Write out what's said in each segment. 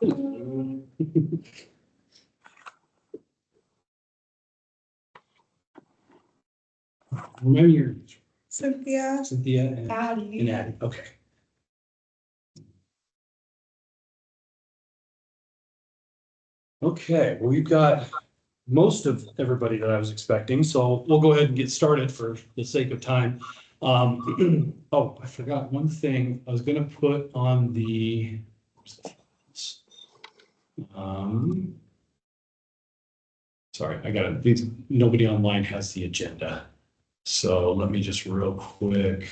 Remember your Cynthia. Cynthia Addie. and Addie. Okay. Okay, well, we've got most of everybody that I was expecting, so we'll go ahead and get started for the sake of time. Oh, I forgot one thing. I was gonna put on the sorry, I got it. Nobody online has the agenda. So let me just real quick.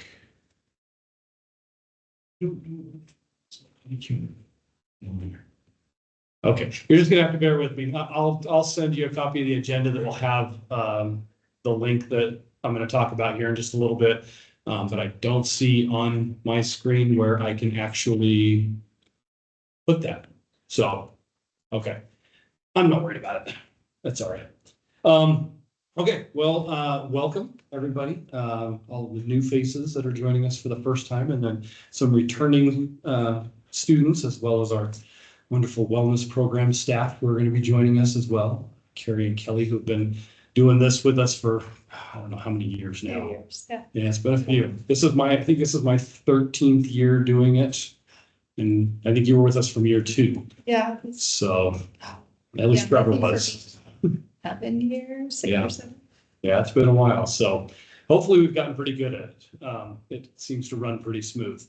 Okay, you're just gonna have to bear with me. I'll send you a copy of the agenda that will have the link that I'm gonna talk about here in just a little bit. But I don't see on my screen where I can actually put that. So, okay, I'm not worried about it. That's all right. Okay, well, welcome everybody, all of the new faces that are joining us for the first time, and then some returning students, as well as our wonderful wellness program staff who are going to be joining us as well. Carrie and Kelly, who've been doing this with us for, I don't know how many years now. 2 years, yeah. Yeah, it's been a few. I think this is my 13th year doing it. And I think you were with us from year 2. Yeah. So at least Trevor was. 7 years, 6 Yeah. or 7. Yeah, it's been a while. So hopefully we've gotten pretty good at it. It seems to run pretty smooth.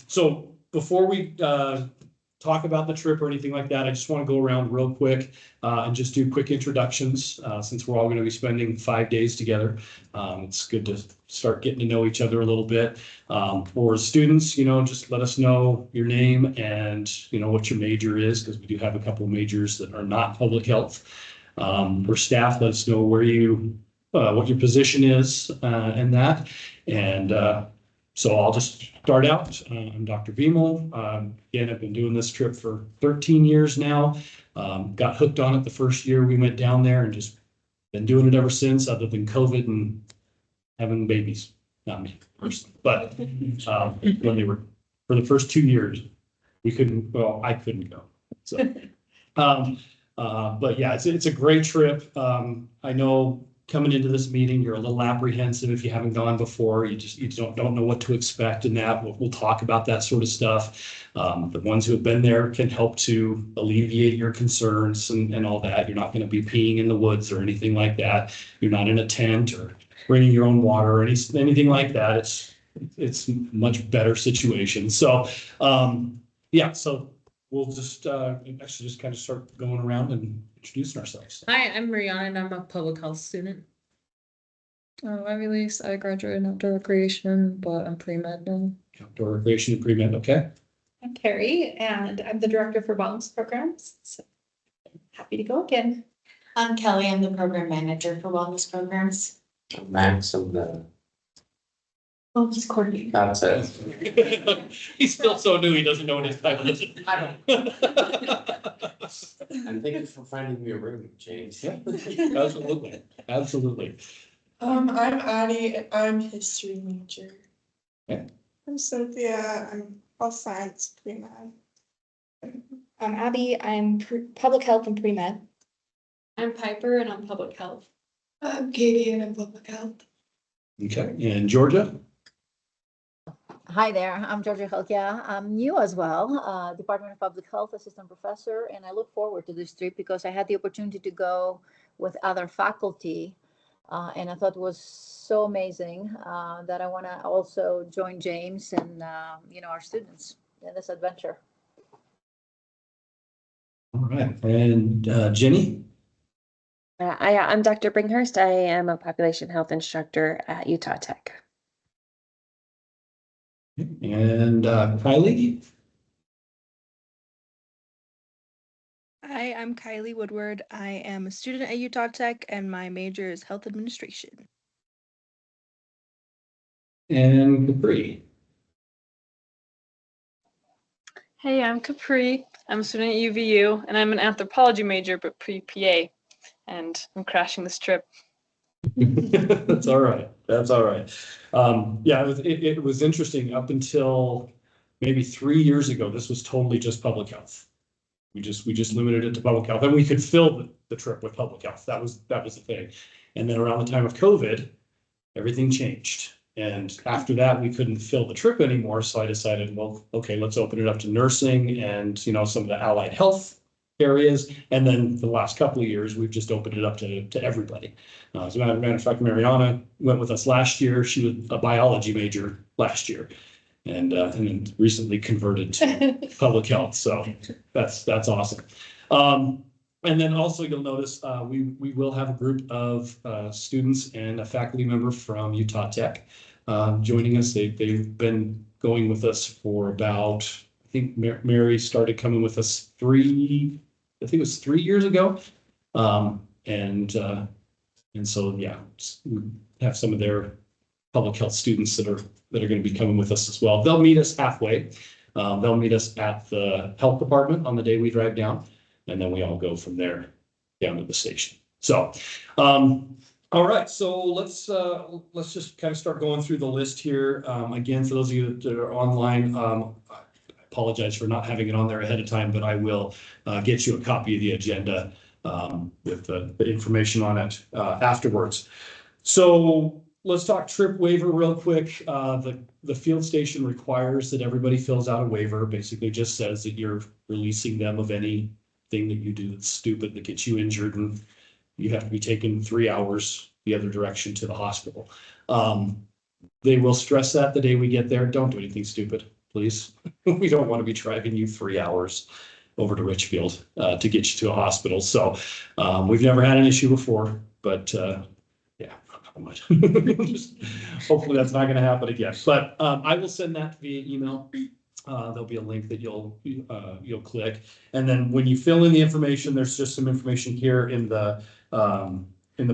So before we talk about the trip or anything like that, I just want to go around real quick and just do quick introductions since we're all going to be spending 5 days together. It's good to start getting to know each other a little bit. For students, just let us know your name and what your major is, because we do have a couple of majors that are not public health. For staff, let us know where what your position is and that. And so I'll just start out. I'm Dr. Beamel. Again, I've been doing this trip for 13 years now. Got hooked on it the first year we went down there and just been doing it ever since, other than COVID and having babies. Not me personally, but when they were, for the first 2 years, I couldn't go. So, but yeah, it's a great trip. I know coming into this meeting, you're a little apprehensive if you haven't gone before. You don't know what to expect in that. We'll talk about that sort of stuff. The ones who have been there can help to alleviate your concerns and all that. You're not going to be peeing in the woods or anything like that. You're not in a tent or bringing your own water or anything like that. It's much better situation. So yeah, so we'll just actually just kind of start going around and introducing ourselves. Hi, I'm Mariana and I'm a public health student. I'm Elise. I graduated in outdoor recreation, but I'm pre-med now. Outdoor recreation and pre-med, okay. I'm Carrie, and I'm the director for wellness programs. So happy to go again. I'm Kelly. I'm the program manager for wellness programs. Max, I'm the, Wellness coordinator. that's it. He's still so new, he doesn't know what his title is. And thank you for finding me a room, James. Yeah, absolutely, absolutely. I'm Addie, and I'm history major. Yeah. I'm Cynthia, I'm health science pre-med. I'm Abby, I'm public health and pre-med. I'm Piper, and I'm public health. I'm Katie, and I'm public health. Okay, and Georgia? Hi there, I'm Georgia Helkia. I'm new as well, Department of Public Health Assistant Professor, and I look forward to this trip because I had the opportunity to go with other faculty, and I thought it was so amazing that I want to also join James and our students in this adventure. All right, and Jenny? I'm Dr. Bringhurst. I am a population health instructor at Utah Tech. And Kylie? Hi, I'm Kylie Woodward. I am a student at Utah Tech and my major is health administration. And Capri? Hey, I'm Capri. I'm a student at UVU and I'm an anthropology major, but pre-PA, and I'm crashing this trip. That's all right. That's all right. Yeah, it was interesting up until maybe 3 years ago. This was totally just public health. We just limited it to public health, and we could fill the trip with public health. That was the thing. And then around the time of COVID, everything changed. And after that, we couldn't fill the trip anymore. So I decided, well, okay, let's open it up to nursing and, you know, some of the allied health areas. And then the last couple of years, we've just opened it up to everybody. As a matter of fact, Mariana went with us last year. She was a biology major last year and then recently converted to public health. So that's awesome. And then also you'll notice we will have a group of students and a faculty member from Utah Tech joining us. They've been going with us for about, I think Mary started coming with us 3 years ago. And so, yeah, we have some of their public health students that are going to be coming with us as well. They'll meet us halfway. They'll meet us at the health department on the day we drive down. And then we all go from there down to the station. So, all right. So let's just kind of start going through the list here. Again, for those of you that are online, I apologize for not having it on there ahead of time, but I will get you a copy of the agenda with the information on it afterwards. So let's talk trip waiver real quick. The field station requires that everybody fills out a waiver. Basically just says that you're releasing them of any thing that you do that's stupid that gets you injured and you have to be taken 3 hours the other direction to the hospital. They will stress that the day we get there. Don't do anything stupid, please. We don't want to be driving you 3 hours over to Richfield to get you to a hospital. So we've never had an issue before, but yeah, just, hopefully that's not going to happen again. But I will send that via email. There'll be a link that you'll click, and then when you fill in the information, there's just some information here in the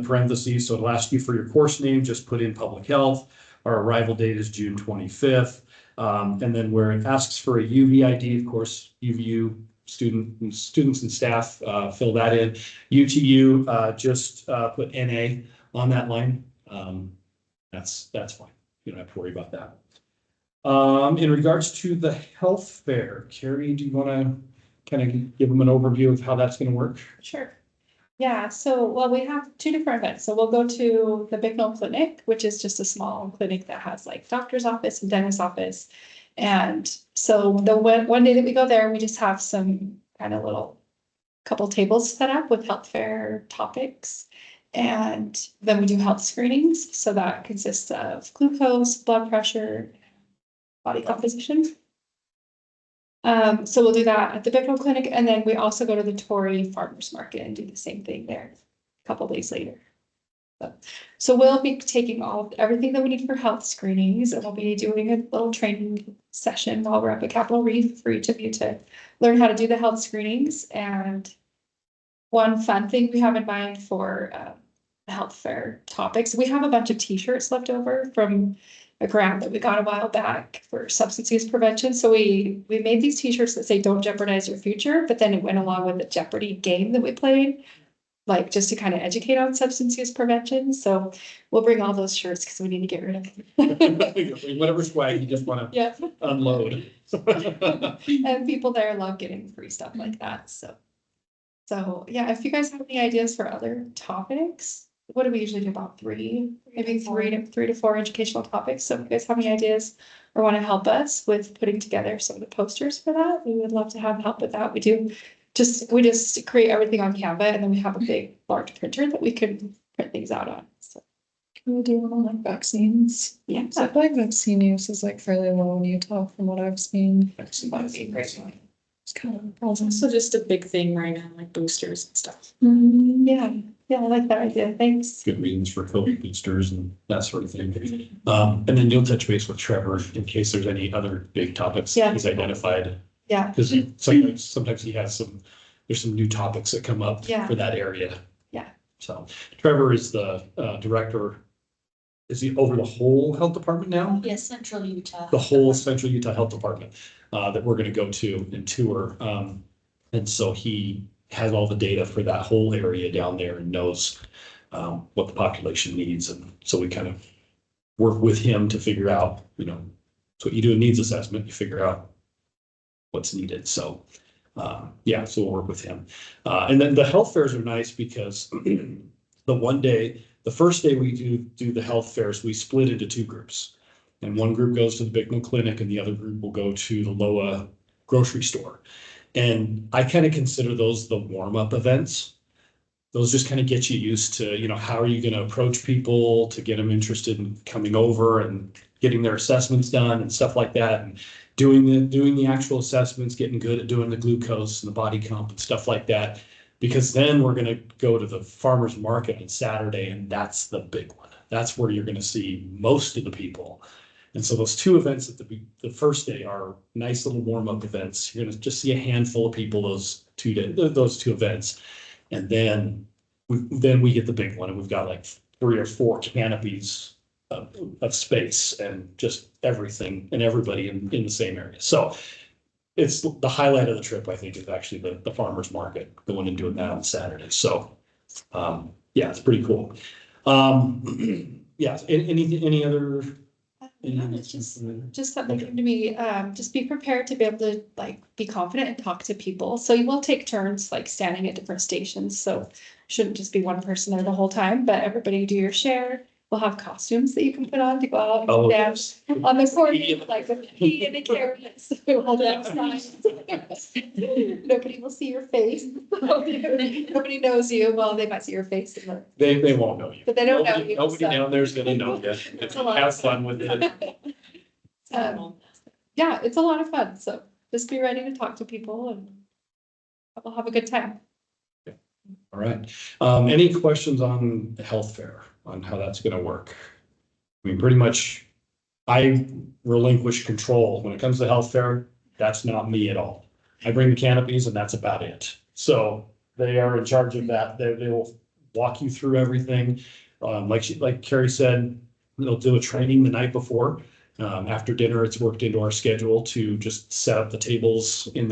parentheses. So it'll ask you for your course name. Just put in public health. Our arrival date is June 25th, and then where it asks for a UV ID, of course, UVU students and staff fill that in. UTU just put NA on that line. That's fine. You don't have to worry about that. In regards to the health fair, Carrie, do you want to kind of give them an overview of how that's going to work? Sure. Yeah, so, well, we have 2 different events. So we'll go to the Bicknell Clinic, which is just a small clinic that has like doctor's office and dentist's office. And so the one day that we go there, we just have some kind of little couple tables set up with health fair topics. And then we do health screenings. So that consists of glucose, blood pressure, body composition. So we'll do that at the Bicknell Clinic, and then we also go to the Torrey Farmers Market and do the same thing there a couple days later. So we'll be taking everything that we need for health screenings, and we'll be doing a little training session while we're up at Capitol Reef for each of you to learn how to do the health screenings. And one fun thing we have in mind for the health fair topics, we have a bunch of t-shirts left over from a grant that we got a while back for substance use prevention. So we made these t-shirts that say "Don't jeopardize your future," but then it went along with the Jeopardy game that we played, like just to kind of educate on substance use prevention. So we'll bring all those shirts because we need to get rid of them. Whatever swag you just want to unload. And people there love getting free stuff like that. So yeah, if you guys have any ideas for other topics, what do we usually do? About 3, maybe 3 to 4 educational topics. So if you guys have any ideas or want to help us with putting together some of the posters for that, we would love to have help with that. We just create everything on Canva, and then we have a big, large printer that we can print things out on. So Can we do one on like vaccines? yeah, So I feel like vaccine use is like fairly low in Utah from what I've seen. that would be great. It's kind of a problem. Also just a big thing right now, like boosters and stuff. Yeah, I like that idea. Thanks. Good reasons for COVID boosters and that sort of thing. And then you'll touch base with Trevor in case there's any other big topics he's identified. Yeah. Because sometimes he has there's some new topics that come up for that area. Yeah. So Trevor is the director. Is he over the whole health department now? Yes, Central Utah. The whole Central Utah Health Department that we're going to go to and tour. And so he has all the data for that whole area down there and knows what the population needs. And so we kind of work with him to figure out, so you do a needs assessment, you figure out what's needed. So Yeah, so we'll work with him. And then the health fairs are nice because the first day we do the health fairs, we split into two groups. And one group goes to the Bicknell Clinic and the other group will go to the Loa grocery store. And I kind of consider those the warm-up events. Those just kind of get you used to, how are you going to approach people to get them interested in coming over and getting their assessments done and stuff like that. And doing the actual assessments, getting good at doing the glucose and the body comp and stuff like that. Because then we're going to go to the farmer's market on Saturday, and that's the big one. That's where you're going to see most of the people. And so those two events at the first day are nice little warm-up events. You're going to just see a handful of people those two events. And then we get the big one, and we've got like 3 or 4 canopies of space and just everything and everybody in the same area. So it's the highlight of the trip, I think, is actually the farmer's market, going and doing that on Saturday. So yeah, it's pretty cool. Yeah, any other? It's just something came to me. Just be prepared to be able to be confident and talk to people. So you will take turns standing at different stations. So shouldn't just be one person there the whole time, but everybody do your share. We'll have costumes that you can put on to go out and dance on the corner, with the pea and the carrots. We'll dance signs. Nobody will see your face. Nobody knows you. Well, they might see your face in the. They won't know you. But they don't know you. Nobody down there is gonna know you. Have fun with it. Yeah, it's a lot of fun. So just be ready to talk to people and we'll have a good time. All right. Any questions on the health fair, on how that's gonna work? I mean, pretty much, I relinquish control. When it comes to health fair, that's not me at all. I bring the canopies and that's about it. So they are in charge of that. They will walk you through everything. Like Carrie said, they'll do a training the night before. After dinner, it's worked into our schedule to just set up the tables in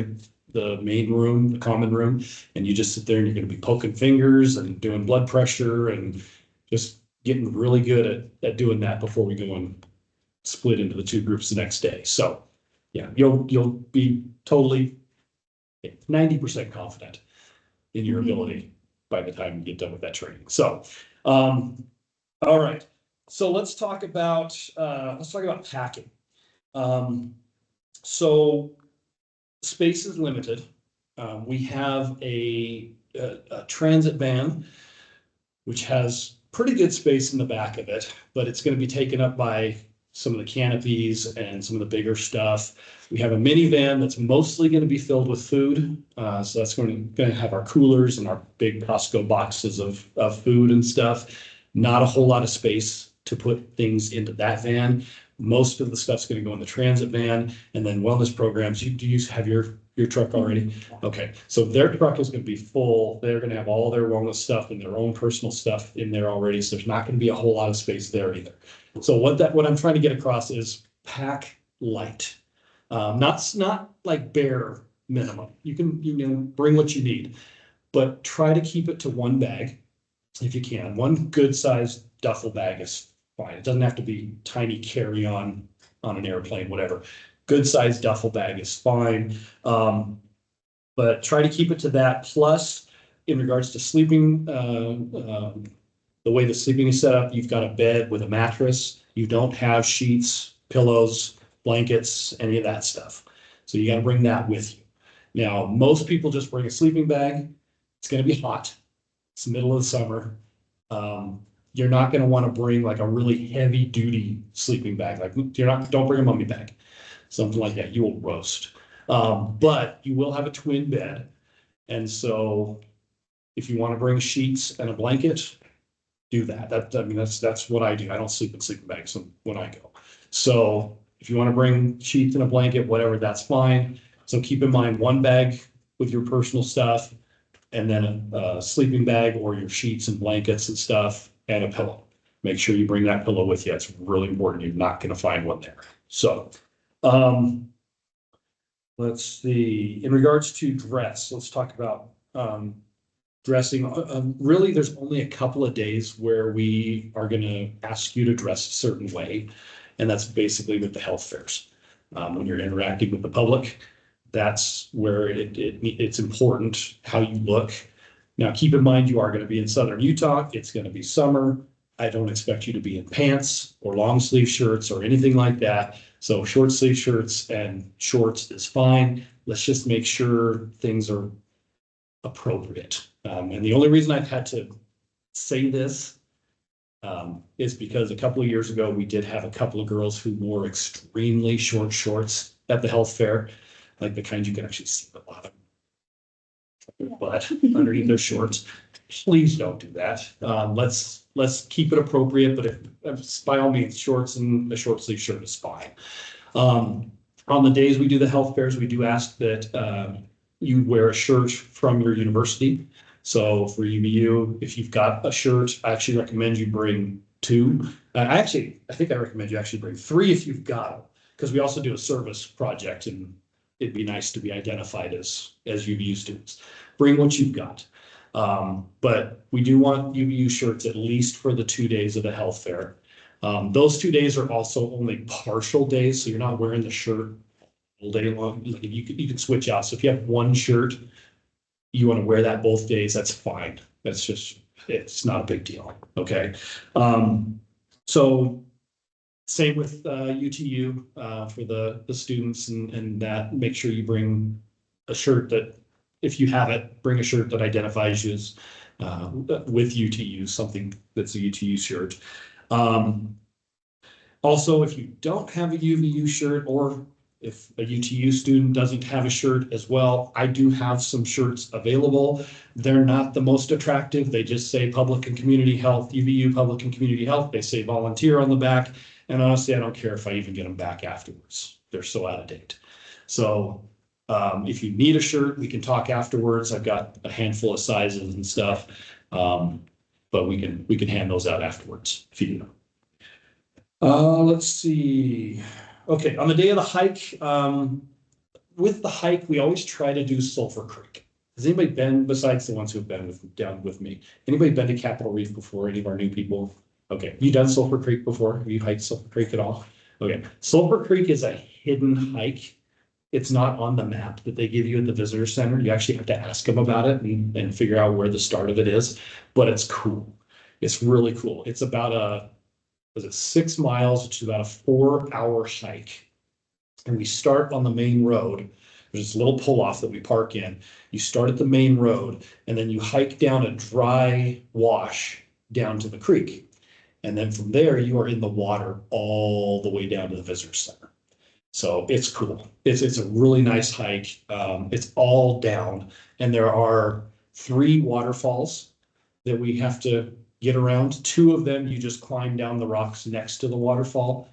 the main room, the common room, and you just sit there and you're going to be poking fingers and doing blood pressure and just getting really good at doing that before we go and split into the two groups the next day. So yeah, you'll be totally 90% confident in your ability by the time you get done with that training. So, all right. So let's talk about packing. So space is limited. We have a transit van, which has pretty good space in the back of it, but it's going to be taken up by some of the canopies and some of the bigger stuff. We have a minivan that's mostly going to be filled with food. So that's going to have our coolers and our big Costco boxes of food and stuff. Not a whole lot of space to put things into that van. Most of the stuff's going to go in the transit van, and then wellness programs. Do you have your truck already? Okay, so their truck is going to be full. They're going to have all their wellness stuff and their own personal stuff in there already. So there's not going to be a whole lot of space there either. So what I'm trying to get across is pack light, not like bare minimum. You can bring what you need, but try to keep it to one bag if you can. One good sized duffel bag is fine. It doesn't have to be tiny carry-on on an airplane, whatever. Good sized duffel bag is fine. But try to keep it to that. Plus, in regards to sleeping, the way the sleeping is set up, you've got a bed with a mattress. You don't have sheets, pillows, blankets, any of that stuff. So you got to bring that with you. Now, most people just bring a sleeping bag. It's going to be hot. It's the middle of the summer. You're not going to want to bring like a really heavy duty sleeping bag. Don't bring a mummy bag, something like that. You will roast. But you will have a twin bed. And so if you want to bring sheets and a blanket, do that. That's what I do. I don't sleep in sleeping bags when I go. So if you want to bring sheets and a blanket, whatever, that's fine. So keep in mind one bag with your personal stuff, and then a sleeping bag or your sheets and blankets and stuff, and a pillow. Make sure you bring that pillow with you. It's really important. You're not going to find one there. So let's see. In regards to dress, let's talk about dressing. Really, there's only a couple of days where we are going to ask you to dress a certain way, and that's basically with the health fairs. When you're interacting with the public, That's where it's important how you look. Now, keep in mind, you are going to be in southern Utah. It's going to be summer. I don't expect you to be in pants or long sleeve shirts or anything like that. So short sleeve shirts and shorts is fine. Let's just make sure things are appropriate. And the only reason I've had to say this is because a couple of years ago, we did have a couple of girls who wore extremely short shorts at the health fair, like the kind you can actually see the bottom of their butt underneath their shorts. Please don't do that. Let's keep it appropriate, but if by all means, shorts and a short sleeve shirt is fine. On the days we do the health fairs, we do ask that you wear a shirt from your university. So for UVU, if you've got a shirt, I actually recommend you bring 2. I think I recommend you actually bring 3 if you've got them, because we also do a service project and it'd be nice to be identified as UVU students. Bring what you've got. But we do want UVU shirts at least for the 2 days of the health fair. Those 2 days are also only partial days, so you're not wearing the shirt all day long. Like you can switch out. So if you have one shirt, you want to wear that both days, that's fine. It's not a big deal. Okay. So same with UTU for the students and that. Make sure you bring a shirt that, if you have it, bring a shirt that identifies you as with UTU, something that's a UTU shirt. Also, if you don't have a UVU shirt, or if a UTU student doesn't have a shirt as well, I do have some shirts available. They're not the most attractive. They just say public and community health, UVU public and community health. They say volunteer on the back. And honestly, I don't care if I even get them back afterwards. They're so out of date. So if you need a shirt, we can talk afterwards. I've got a handful of sizes and stuff. But we can hand those out afterwards if you need them. Let's see. Okay, on the day of the hike, with the hike, we always try to do Sulphur Creek. Has anybody been, besides the ones who've been down with me, anybody been to Capitol Reef before? Any of our new people? Okay, you done Sulphur Creek before? Have you hiked Sulphur Creek at all? Okay, Sulphur Creek is a hidden hike. It's not on the map that they give you at the visitor center. You actually have to ask them about it and figure out where the start of it is, but it's cool. It's really cool. It's about 6 miles, which is about a 4-hour hike. And we start on the main road. There's this little pull off that we park in. You start at the main road and then you hike down a dry wash down to the creek. And then from there, you are in the water all the way down to the visitor center. So it's cool. It's a really nice hike. It's all down, and there are 3 waterfalls that we have to get around. 2 of them, you just climb down the rocks next to the waterfall.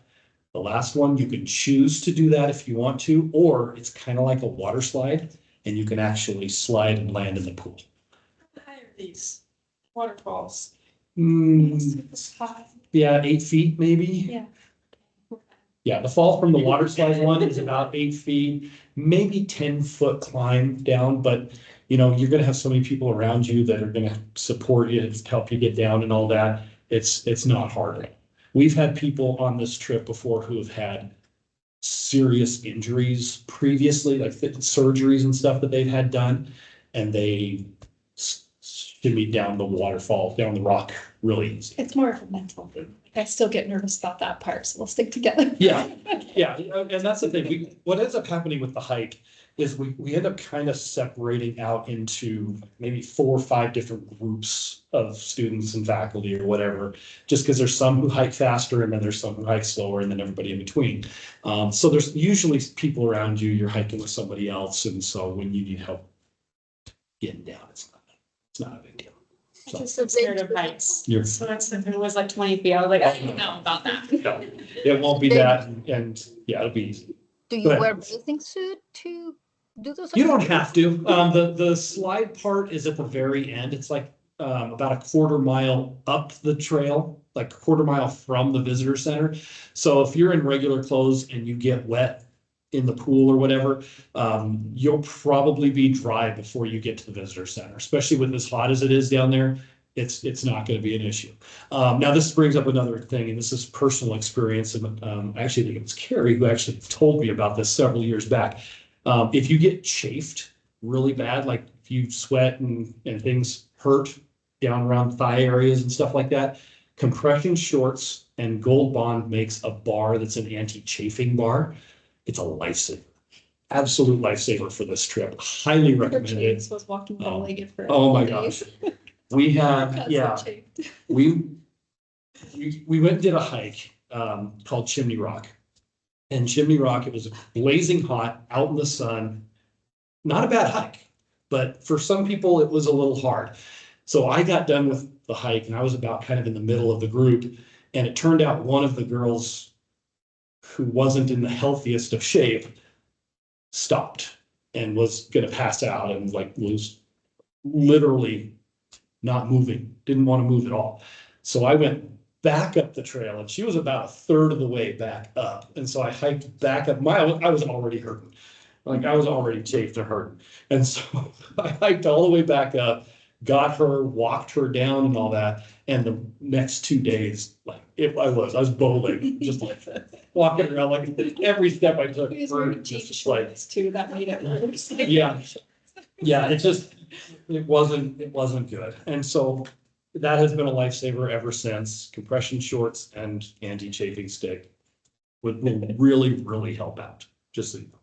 The last one, you can choose to do that if you want to, or it's kind of like a water slide, and you can actually slide and land in the pool. How high are these waterfalls? It's hot. Yeah, 8 feet maybe. Yeah. Yeah, the fall from the water slide one is about 8 feet, maybe 10-foot climb down, but you know, you're gonna have so many people around you that are gonna support you to help you get down and all that. It's not hard. We've had people on this trip before who have had serious injuries previously, like surgeries and stuff that they've had done, and they shimmy down the waterfall, down the rock really easy. It's more of a mental thing. I still get nervous about that part, so we'll stick together. Yeah, and that's the thing. What ends up happening with the hike is we end up kind of separating out into maybe 4 or 5 different groups of students and faculty or whatever, just because there's some who hike faster and then there's some who hike slower and then everybody in between. So there's usually people around you, you're hiking with somebody else. And so when you need help getting down, it's not a big deal. I'm just so scared of heights. You're, So that's if it was like 20 feet, I was like, I don't know about that. no, it won't be that. And yeah, it'll be easy. Do you Go ahead. wear bathing suit to do those? You don't have to. The slide part is at the very end. It's like about a 1/4 mile up the trail, like 1/4 mile from the visitor center. So if you're in regular clothes and you get wet in the pool or whatever, you'll probably be dry before you get to the visitor center, especially with as hot as it is down there. It's not going to be an issue. Now this brings up another thing, and this is personal experience. And I actually think it was Carrie who actually told me about this several years back. If you get chafed really bad, like if you sweat and things hurt down around thigh areas and stuff like that, compression shorts and Gold Bond makes a bar that's an anti-chafing bar. It's a lifesaver, absolute lifesaver for this trip. Highly recommend it. James was walking bow-legged for. Oh my days. gosh. We have, Because yeah, of chafed. we went and did a hike called Chimney Rock. And Chimney Rock, it was blazing hot out in the sun. Not a bad hike, but for some people it was a little hard. So I got done with the hike and I was about kind of in the middle of the group. And it turned out one of the girls who wasn't in the healthiest of shape stopped and was gonna pass out and like was literally not moving, didn't want to move at all. So I went back up the trail and she was about a third of the way back up. And so I hiked back up. I was already hurting. Like I was already chafed and hurting. And so I hiked all the way back up, got her, walked her down and all that. And the next 2 days, like I was bowling, just like walking around, like every step I took. We was hurt, wearing jean just like, shorts too, that made it worse. yeah. Yeah, it wasn't good. And so that has been a lifesaver ever since. Compression shorts and anti-chafing stick will really, really help out. Just so you know.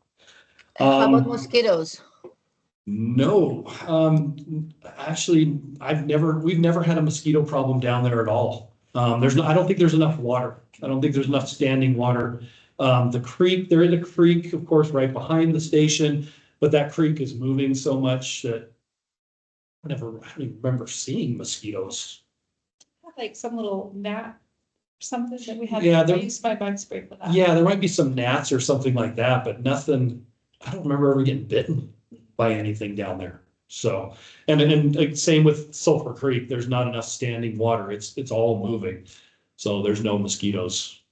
How about mosquitoes? No, actually, we've never had a mosquito problem down there at all. I don't think there's enough water. I don't think there's enough standing water. The creek, there is a creek, of course, right behind the station, but that creek is moving so much that I don't even remember seeing mosquitoes. Like some little gnat or something that we had. Yeah, I used my bug spray for that. Yeah, there might be some gnats or something like that, but nothing, I don't remember ever getting bitten by anything down there. So, and same with Sulphur Creek, there's not enough standing water. It's all moving. So there's no mosquitoes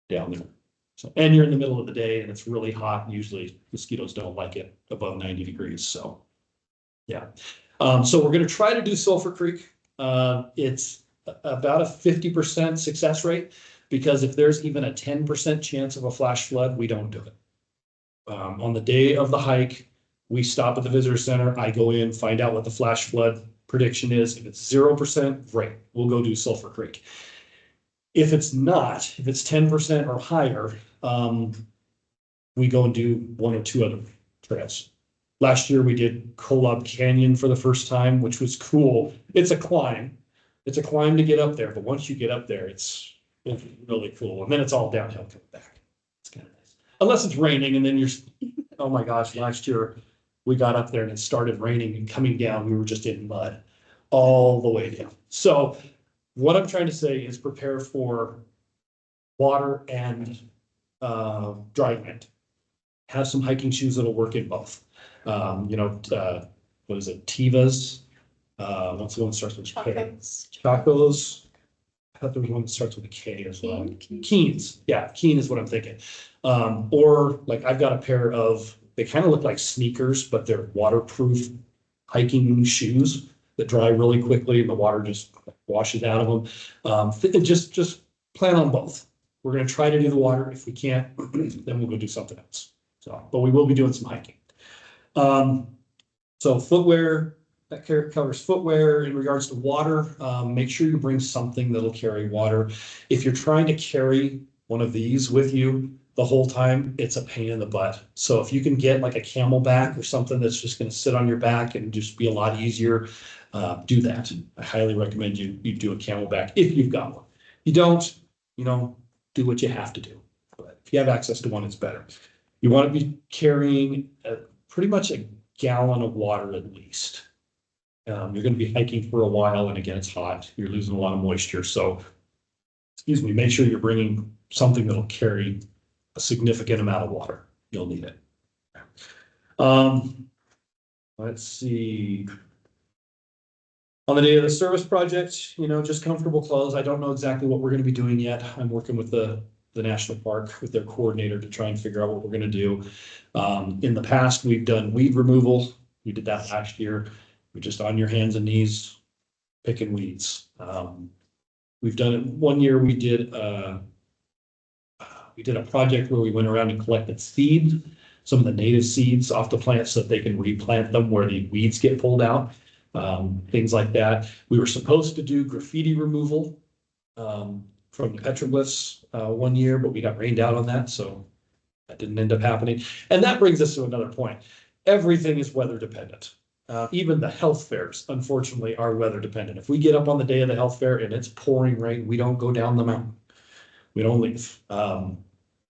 down there. So, and you're in the middle of the day and it's really hot. And usually mosquitoes don't like it above 90 degrees. So, yeah. So we're going to try to do Sulphur Creek. It's about a 50% success rate because if there's even a 10% chance of a flash flood, we don't do it. On the day of the hike, we stop at the visitor center. I go in, find out what the flash flood prediction is. If it's 0%, great, we'll go do Sulphur Creek. If it's not, if it's 10% or higher, we go and do one or two other trails. Last year we did Kolob Canyon for the first time, which was cool. It's a climb. It's a climb to get up there, but once you get up there, it's really cool. And then it's all downhill coming back. It's kind of nice. Unless it's raining and then you're, oh my gosh, last year we got up there and it started raining and coming down, we were just in mud all the way down. So what I'm trying to say is prepare for water and dry land. Have some hiking shoes that'll work in both. What is it? Tivas. What's the one that starts with K? Chacos. I thought there was one that starts with a K as well. Keens. Yeah, Keen is what I'm thinking. Or like I've got a pair of, they kind of look like sneakers, but they're waterproof hiking shoes that dry really quickly and the water just washes out of them. Just plan on both. We're going to try to do the water. If we can't, then we'll go do something else. So, but we will be doing some hiking. So footwear, that covers footwear. In regards to water, make sure you bring something that'll carry water. If you're trying to carry one of these with you the whole time, it's a pain in the butt. So if you can get like a camelback or something that's just going to sit on your back and just be a lot easier, do that. I highly recommend you do a camelback if you've got one. You don't, do what you have to do. But if you have access to one, it's better. You want to be carrying pretty much a gallon of water at least. You're going to be hiking for a while, and again, it's hot. You're losing a lot of moisture. So, make sure you're bringing something that'll carry a significant amount of water. You'll need it. Let's see. On the day of the service project, just comfortable clothes. I don't know exactly what we're going to be doing yet. I'm working with the national park with their coordinator to try and figure out what we're going to do. In the past, we've done weed removal. We did that last year. We're just on your hands and knees picking weeds. We've done it one year. We did a project where we went around and collected seed. some of the native seeds off the plants so that they can replant them where the weeds get pulled out. Things like that. We were supposed to do graffiti removal from the petroglyphs one year, but we got rained out on that, so that didn't end up happening. And that brings us to another point. Everything is weather dependent. Even the health fairs, unfortunately, are weather dependent. If we get up on the day of the health fair and it's pouring rain, we don't go down the mountain. We don't leave.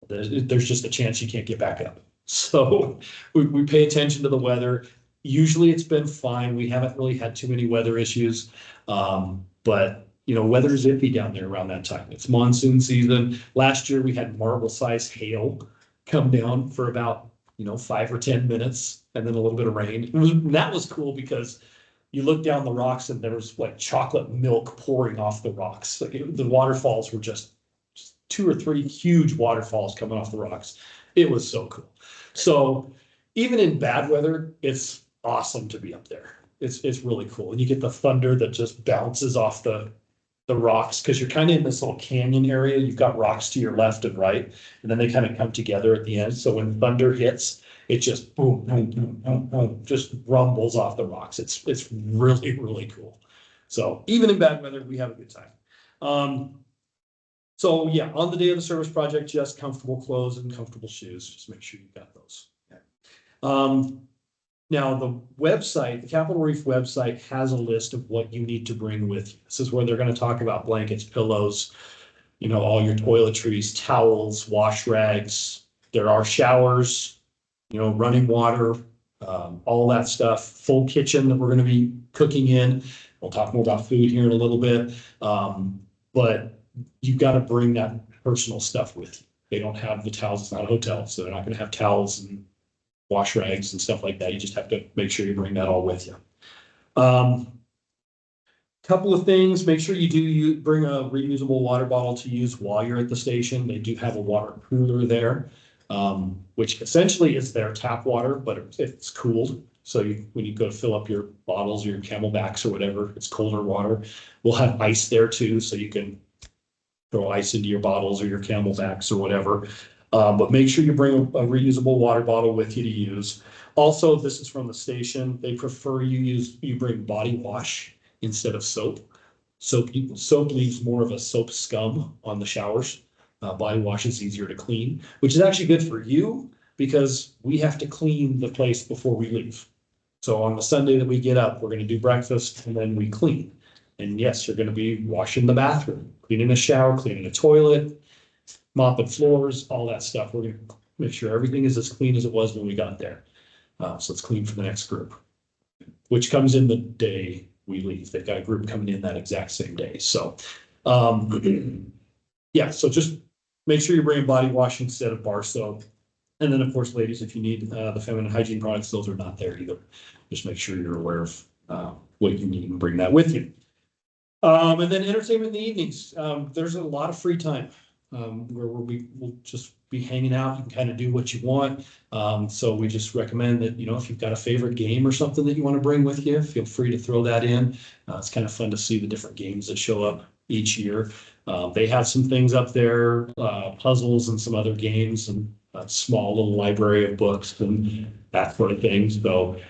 There's just a chance you can't get back up. So we pay attention to the weather. Usually it's been fine. We haven't really had too many weather issues. But you know, weather is iffy down there around that time. It's monsoon season. Last year we had marble-sized hail come down for about, 5 or 10 minutes and then a little bit of rain. That was cool because you look down the rocks and there was like chocolate milk pouring off the rocks. Like the waterfalls were just 2 or 3 huge waterfalls coming off the rocks. It was so cool. So even in bad weather, it's awesome to be up there. It's really cool. And you get the thunder that just bounces off the rocks because you're kind of in this little canyon area. You've got rocks to your left and right, and then they kind of come together at the end. So when thunder hits, it just boom, boom, boom, boom, boom, just rumbles off the rocks. It's really, really cool. So even in bad weather, we have a good time. So yeah, on the day of the service project, just comfortable clothes and comfortable shoes. Just make sure you've got those. Now the website, the Capital Reef website has a list of what you need to bring with you. This is where they're going to talk about blankets, pillows, all your toiletries, towels, wash rags. There are showers, running water, all that stuff, full kitchen that we're going to be cooking in. We'll talk more about food here in a little bit. But you've got to bring that personal stuff with you. They don't have the towels. It's not a hotel, so they're not going to have towels and wash rags and stuff like that. You just have to make sure you bring that all with you. Couple of things, make sure you bring a reusable water bottle to use while you're at the station. They do have a water cooler there, which essentially is their tap water, but it's cooled. So when you go to fill up your bottles or your Camelbacks or whatever, it's colder water. We'll have ice there too, so you can throw ice into your bottles or your Camelbacks or whatever. But make sure you bring a reusable water bottle with you to use. Also, this is from the station. They prefer you bring body wash instead of soap. Soap leaves more of a soap scum on the showers. Body wash is easier to clean, which is actually good for you because we have to clean the place before we leave. So on the Sunday that we get up, we're going to do breakfast and then we clean. And yes, you're going to be washing the bathroom, cleaning a shower, cleaning a toilet, mopping floors, all that stuff. We're going to make sure everything is as clean as it was when we got there. So it's clean for the next group, which comes in the day we leave. They've got a group coming in that exact same day. So, yeah, so just make sure you're bringing body wash instead of bar soap. And then, of course, ladies, if you need the feminine hygiene products, those are not there either. Just make sure you're aware of what you need and bring that with you. And then entertainment in the evenings. There's a lot of free time where we'll just be hanging out. You can kind of do what you want. So we just recommend that, if you've got a favorite game or something that you want to bring with you, feel free to throw that in. It's kind of fun to see the different games that show up each year. They have some things up there, puzzles and some other games and a small little library of books and that sort of thing. So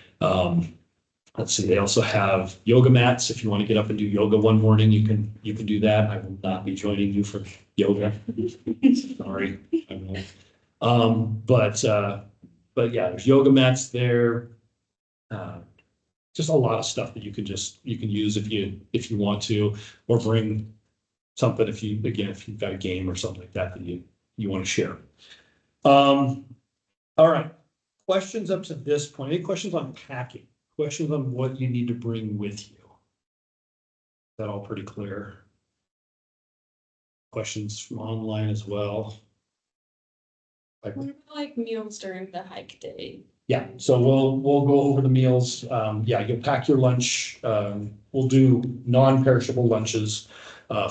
let's see, they also have yoga mats. If you want to get up and do yoga one morning, you can do that. I will not be joining you for yoga. Sorry, I won't. But yeah, there's yoga mats there. Just a lot of stuff that you can use if you want to, or bring something if you've got a game or something like that you want to share. All right, questions up to this point. Any questions on packing? Questions on what you need to bring with you? Is that all pretty clear? Questions from online as well. What about like meals during the hike day? Yeah, so we'll go over the meals. Yeah, you'll pack your lunch. We'll do non-perishable lunches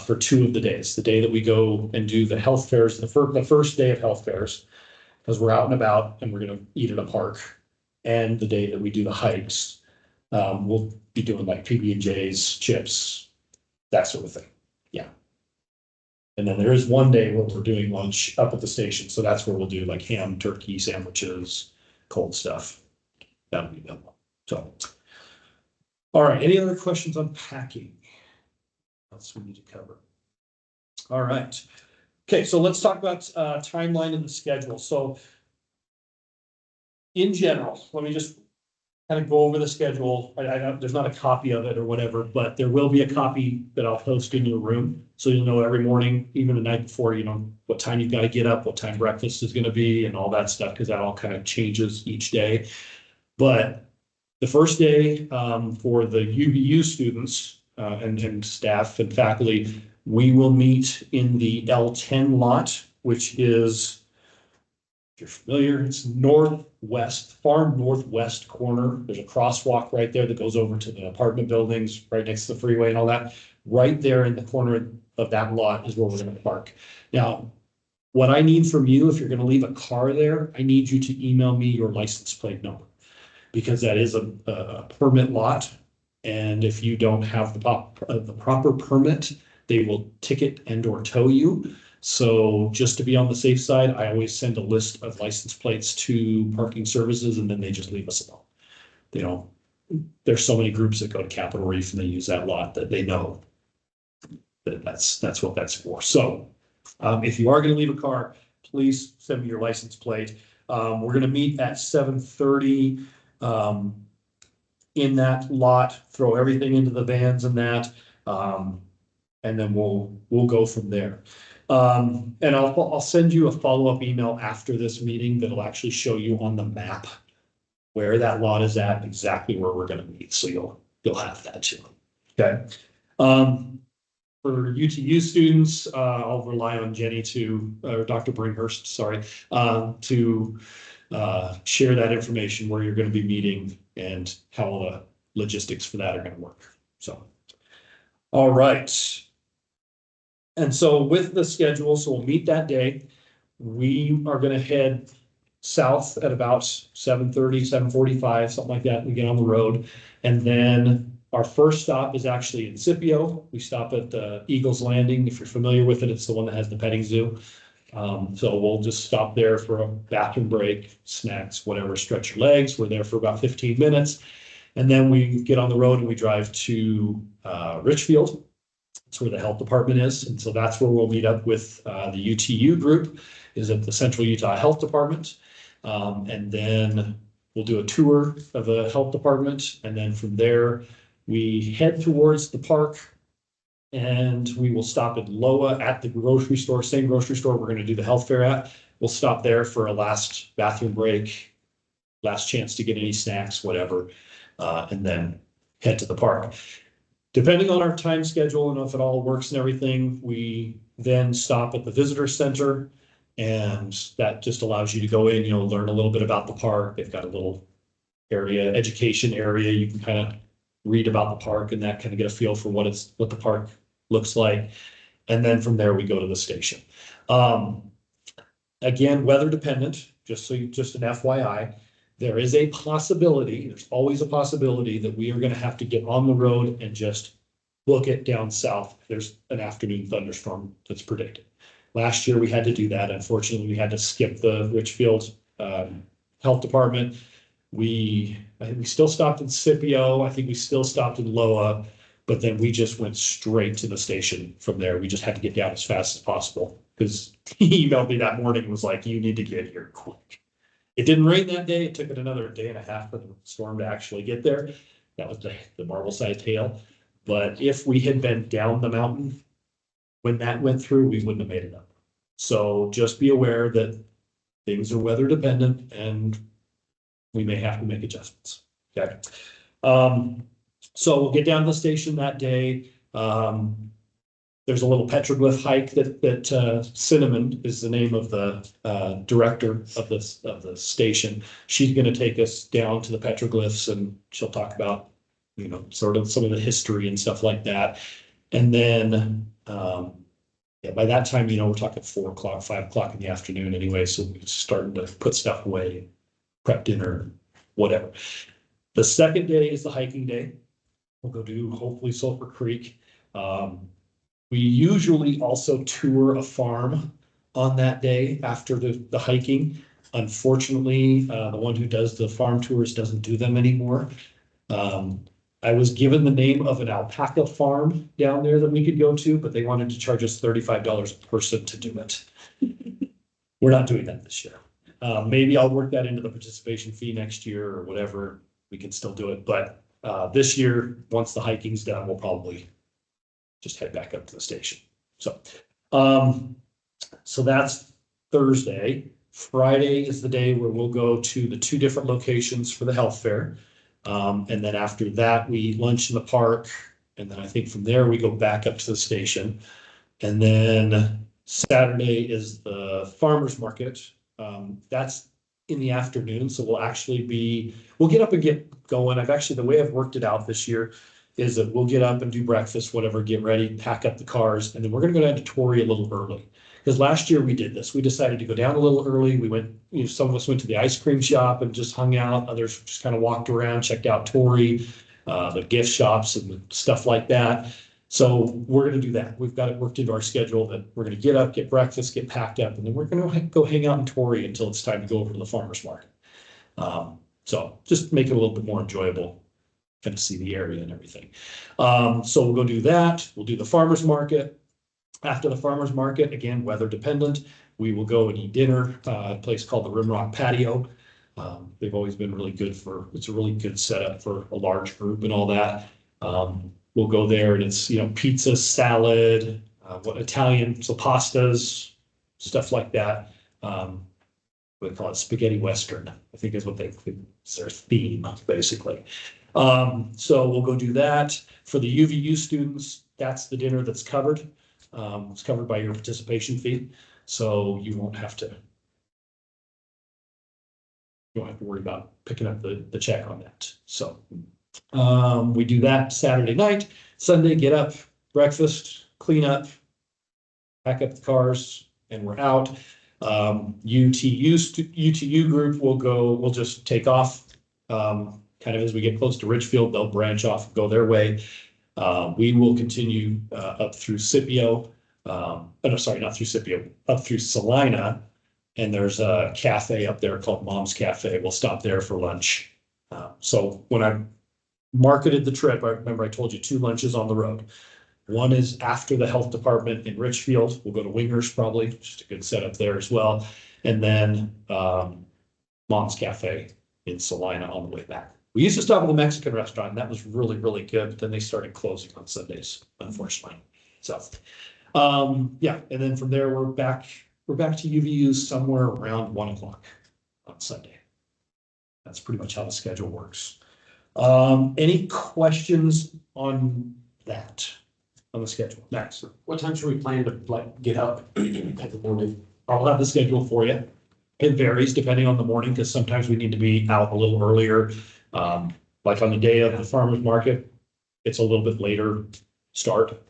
for 2 of the days. The day that we go and do the health fairs, the first day of health fairs, because we're out and about and we're going to eat at a park, and the day that we do the hikes, we'll be doing like PB&Js, chips, that sort of thing. Yeah. And then there is one day where we're doing lunch up at the station. So that's where we'll do like ham, turkey, sandwiches, cold stuff. That'll be available. So, all right, any other questions on packing? What else we need to cover? All right. Okay, so let's talk about timeline and the schedule. So in general, let me just kind of go over the schedule. There's not a copy of it or whatever, but there will be a copy that I'll post in your room. So you'll know every morning, even the night before, you know, what time you've got to get up, what time breakfast is going to be and all that stuff, because that all kind of changes each day. But the first day for the UVU students and staff and faculty, we will meet in the L10 lot, which is, if you're familiar, it's northwest, far northwest corner. There's a crosswalk right there that goes over to the apartment buildings right next to the freeway and all that. Right there in the corner of that lot is where we're going to park. Now, what I need from you, if you're going to leave a car there, I need you to email me your license plate number, because that is a permit lot. And if you don't have the proper permit, they will ticket and or tow you. So just to be on the safe side, I always send a list of license plates to parking services, and then they just leave us alone. They don't, there's so many groups that go to Capitol Reef and they use that lot that they know that that's what that's for. So if you are going to leave a car, please send me your license plate. We're going to meet at 7:30 in that lot, throw everything into the vans and that, and then we'll go from there. And I'll send you a follow-up email after this meeting that'll actually show you on the map where that lot is at, exactly where we're going to meet. So you'll have that too. Okay. For UTU students, I'll rely on Jenny or Dr. Bringhurst, sorry, to share that information where you're going to be meeting and how the logistics for that are going to work. So, all right. And so with the schedule, so we'll meet that day. We are going to head south at about 7:30, 7:45, something like that. We get on the road. And then our first stop is actually in Scipio. We stop at Eagles Landing. If you're familiar with it, it's the one that has the petting zoo. So we'll just stop there for a bathroom break, snacks, whatever, stretch your legs. We're there for about 15 minutes. And then we get on the road and we drive to Richfield. That's where the health department is. And so that's where we'll meet up with the UTU group, is at the Central Utah Health Department. And then we'll do a tour of the health department. And then from there, we head towards the park and we will stop at Loa at the grocery store, same grocery store we're going to do the health fair at. We'll stop there for a last bathroom break, last chance to get any snacks, whatever, and then head to the park. Depending on our time schedule and if it all works and everything, we then stop at the visitor center, and that just allows you to go in, learn a little bit about the park. They've got a little area, education area. You can kind of read about the park and that kind of get a feel for what the park looks like. And then from there, we go to the station. Again, weather dependent, just an FYI. There is a possibility, there's always a possibility that we are going to have to get on the road and just book it down south. There's an afternoon thunderstorm that's predicted. Last year we had to do that. Unfortunately, we had to skip the Richfield Health Department. I think we still stopped in Scipio. I think we still stopped in Loa, but then we just went straight to the station from there. We just had to get down as fast as possible because he emailed me that morning and was like, you need to get here quick. It didn't rain that day. It took it another day and a half for the storm to actually get there. That was the marble-sized hail. But if we had been down the mountain when that went through, we wouldn't have made it up. So just be aware that things are weather dependent and we may have to make adjustments. Okay. So we'll get down to the station that day. There's a little petroglyph hike that Cinnamon is the name of the director of the station. She's going to take us down to the petroglyphs and she'll talk about, sort of some of the history and stuff like that. And then, by that time, we're talking 4 o'clock, 5 o'clock in the afternoon anyway. So we're starting to put stuff away, prep dinner, whatever. The second day is the hiking day. We'll go do hopefully Sulphur Creek. We usually also tour a farm on that day after the hiking. Unfortunately, the one who does the farm tours doesn't do them anymore. I was given the name of an alpaca farm down there that we could go to, but they wanted to charge us $35 a person to do it. We're not doing that this year. Maybe I'll work that into the participation fee next year or whatever. We can still do it, but this year, once the hiking's done, we'll probably just head back up to the station. So, so that's Thursday. Friday is the day where we'll go to the 2 different locations for the health fair. And then after that, we lunch in the park. And then I think from there, we go back up to the station. And then Saturday is the farmer's market. That's in the afternoon. So we'll get up and get going. The way I've worked it out this year is that we'll get up and do breakfast, whatever, get ready, pack up the cars. And then we're going to go down to Torrey a little early. Because last year we did this. We decided to go down a little early. We went, some of us went to the ice cream shop and just hung out. Others just kind of walked around, checked out Torrey, the gift shops and stuff like that. So we're going to do that. We've got it worked into our schedule that we're going to get up, get breakfast, get packed up, and then we're going to go hang out in Torrey until it's time to go over to the farmer's market. So just make it a little bit more enjoyable, kind of see the area and everything. So we'll go do that. We'll do the farmer's market. After the farmer's market, again, weather dependent, we will go and eat dinner at a place called the Rimrock Patio. They've always been really good it's a really good setup for a large group and all that. We'll go there and it's, pizza, salad, Italian, so pastas, stuff like that. We call it spaghetti Western, I think is what it's their theme, basically. So we'll go do that. For the UVU students, that's the dinner that's covered. It's covered by your participation fee, so you won't have to worry about picking up the check on that. So we do that Saturday night. Sunday, get up, breakfast, clean up, pack up the cars, and we're out. UTU group we'll just take off kind of as we get close to Richfield. They'll branch off and go their way. We will continue up through Scipio. No, sorry, not through Scipio, up through Salina. And there's a cafe up there called Mom's Cafe. We'll stop there for lunch. So when I marketed the trip, I remember I told you 2 lunches on the road. One is after the health department in Richfield. We'll go to Wingers probably, just a good setup there as well. And then Mom's Cafe in Salina on the way back. We used to stop at the Mexican restaurant, and that was really, really good. But then they started closing on Sundays, unfortunately. So, yeah. And then from there, we're back to UVU somewhere around 1 o'clock on Sunday. That's pretty much how the schedule works. Any questions on that, on the schedule? Max? What time should we plan to get up in the morning? I'll have the schedule for you. It varies depending on the morning, because sometimes we need to be out a little earlier. Like on the day of the farmer's market, it's a little bit later start.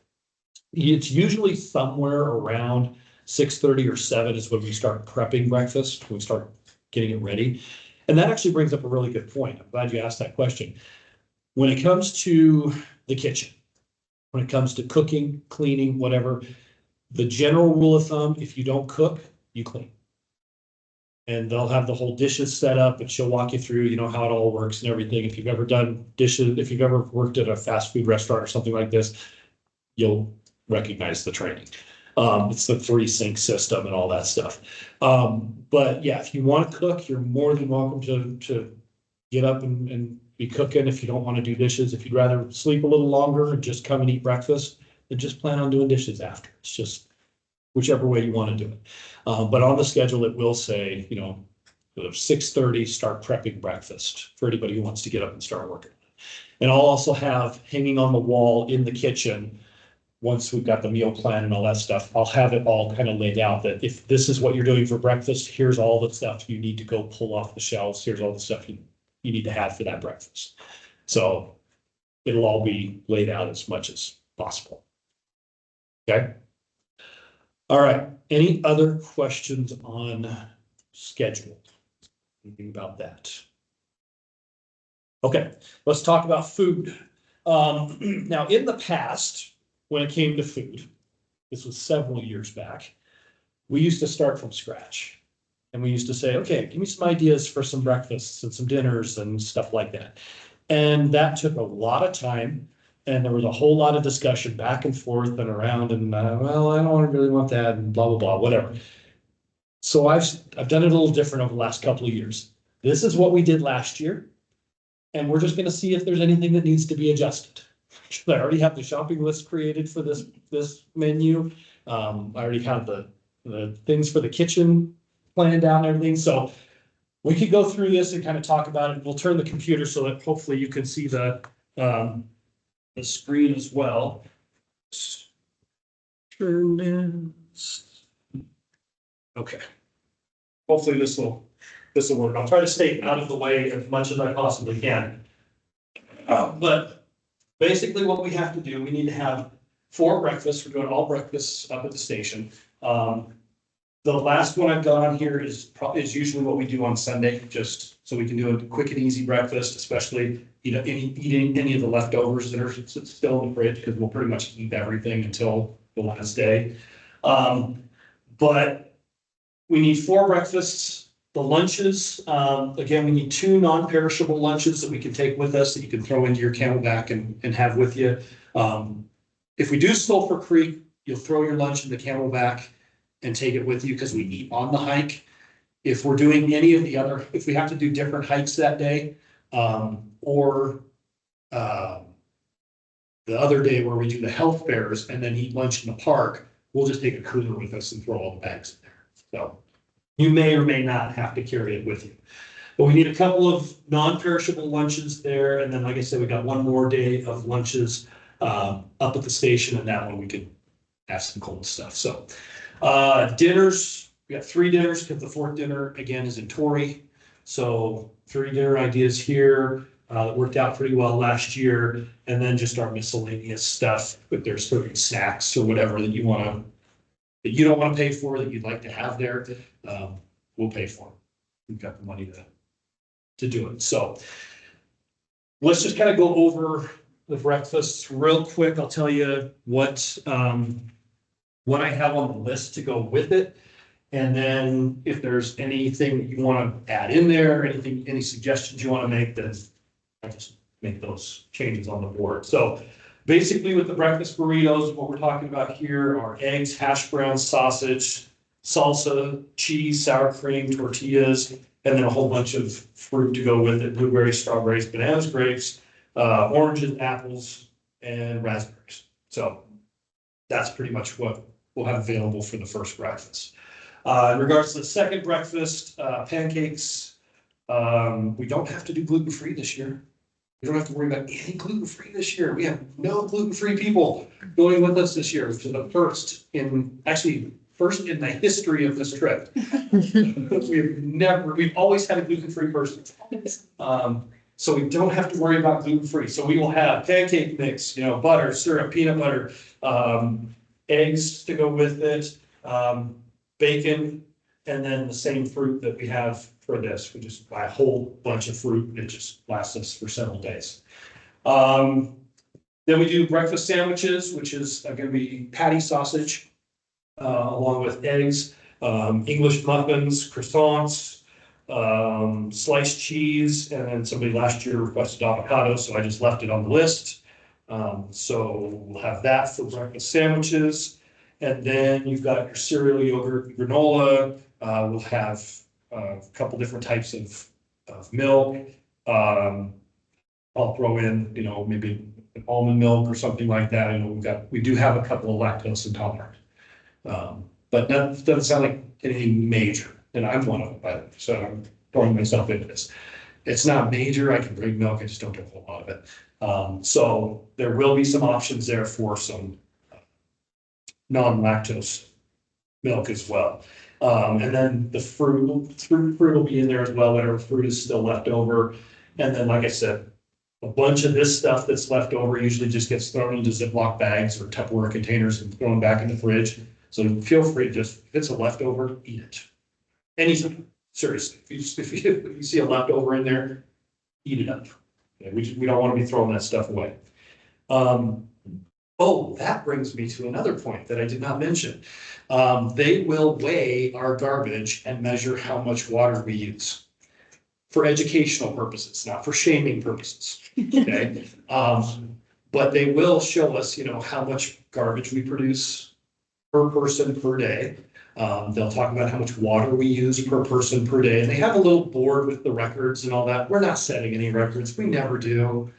It's usually somewhere around 6:30 or 7 is when we start prepping breakfast. We start getting it ready. And that actually brings up a really good point. I'm glad you asked that question. When it comes to the kitchen, when it comes to cooking, cleaning, whatever, the general rule of thumb, if you don't cook, you clean. And they'll have the whole dishes set up, and she'll walk you through, how it all works and everything. If you've ever done dishes, if you've ever worked at a fast food restaurant or something like this, you'll recognize the training. It's the 3-sink system and all that stuff. But yeah, if you want to cook, you're more than welcome to get up and be cooking. If you don't want to do dishes, if you'd rather sleep a little longer and just come and eat breakfast, then just plan on doing dishes after. It's just whichever way you want to do it. But on the schedule, it will say, 6:30, start prepping breakfast for anybody who wants to get up and start working. And I'll also have hanging on the wall in the kitchen, once we've got the meal plan and all that stuff, I'll have it all kind of laid out that if this is what you're doing for breakfast, here's all the stuff you need to go pull off the shelves. Here's all the stuff you need to have for that breakfast. So it'll all be laid out as much as possible. Okay. All right. Any other questions on schedule? Anything about that? Okay, let's talk about food. Now, in the past, when it came to food, this was several years back, we used to start from scratch. And we used to say, okay, give me some ideas for some breakfasts and some dinners and stuff like that. And that took a lot of time. And there was a whole lot of discussion back and forth and around and, well, I don't really want that and blah, blah, blah, whatever. So I've done it a little different over the last couple of years. This is what we did last year. And we're just gonna see if there's anything that needs to be adjusted. I already have the shopping list created for this menu. I already have the things for the kitchen planned out and everything, so we could go through this and kind of talk about it. We'll turn the computer so that hopefully you can see the screen as well. Turn this. Okay. Hopefully this will work. I'll try to stay out of the way as much as I possibly can. But basically what we have to do, we need to have 4 breakfasts. We're doing all breakfasts up at the station. The last one I've got on here is usually what we do on Sunday, just so we can do a quick and easy breakfast, especially eating any of the leftovers that are still in the fridge, because we'll pretty much eat everything until the last day. But we need 4 breakfasts. The lunches, again, we need 2 non-perishable lunches that we can take with us that you can throw into your Camelback and have with you. If we do Sulphur Creek, you'll throw your lunch in the Camelback and take it with you because we eat on the hike. If we're doing any of the other, if we have to do different hikes that day, or the other day where we do the health fairs and then eat lunch in the park, we'll just take a cooler with us and throw all the bags in there. So you may or may not have to carry it with you. But we need a couple of non-perishable lunches there. And then, like I said, we got one more day of lunches up at the station, and that one we could have some cold stuff. So dinners, we got 3 dinners because the 4th dinner again is in Torrey. So 3 dinner ideas here. That worked out pretty well last year. And then just our miscellaneous stuff, if there's certain snacks or whatever that you don't want to pay for that you'd like to have there, we'll pay for it. We've got the money to do it. So let's just kind of go over the breakfasts real quick. I'll tell you what I have on the list to go with it. And then if there's anything that you want to add in there, any suggestions you want to make, then I just make those changes on the board. So basically with the breakfast burritos, what we're talking about here are eggs, hash browns, sausage, salsa, cheese, sour cream, tortillas, and then a whole bunch of fruit to go with it: blueberries, strawberries, bananas, grapes, oranges, apples, and raspberries. So that's pretty much what we'll have available for the first breakfast. In regards to the second breakfast, pancakes, we don't have to do gluten-free this year. We don't have to worry about any gluten-free this year. We have no gluten-free people going with us this year, which is the first in the history of this trip. We've always had a gluten-free person. So we don't have to worry about gluten-free. So we will have pancake mix, butter, syrup, peanut butter, eggs to go with it, bacon, and then the same fruit that we have for this. We just buy a whole bunch of fruit and it just lasts us for several days. Then we do breakfast sandwiches, which is going to be patty sausage, along with eggs, English muffins, croissants, sliced cheese, and then somebody last year requested avocado, so I just left it on the list. So we'll have that for breakfast sandwiches. And then you've got your cereal, yogurt, granola. We'll have a couple different types of milk. I'll throw in, maybe an almond milk or something like that. I know we do have a couple of lactose intolerant. But that doesn't sound like anything major, and I'm one of them, so I'm throwing myself into this. It's not major. I can drink milk. I just don't drink a whole lot of it. So there will be some options there for some non-lactose milk as well. And then the fruit will be in there as well, whatever fruit is still left over. And then, like I said, a bunch of this stuff that's left over usually just gets thrown into Ziploc bags or Tupperware containers and thrown back in the fridge. So feel free to if it's a leftover, eat it. Anything, seriously. If you see a leftover in there, eat it up. We don't want to be throwing that stuff away. Oh, that brings me to another point that I did not mention. They will weigh our garbage and measure how much water we use for educational purposes, not for shaming purposes, okay? But they will show us, how much garbage we produce per person per day. They'll talk about how much water we use per person per day, and they have a little board with the records and all that. We're not setting any records, we never do.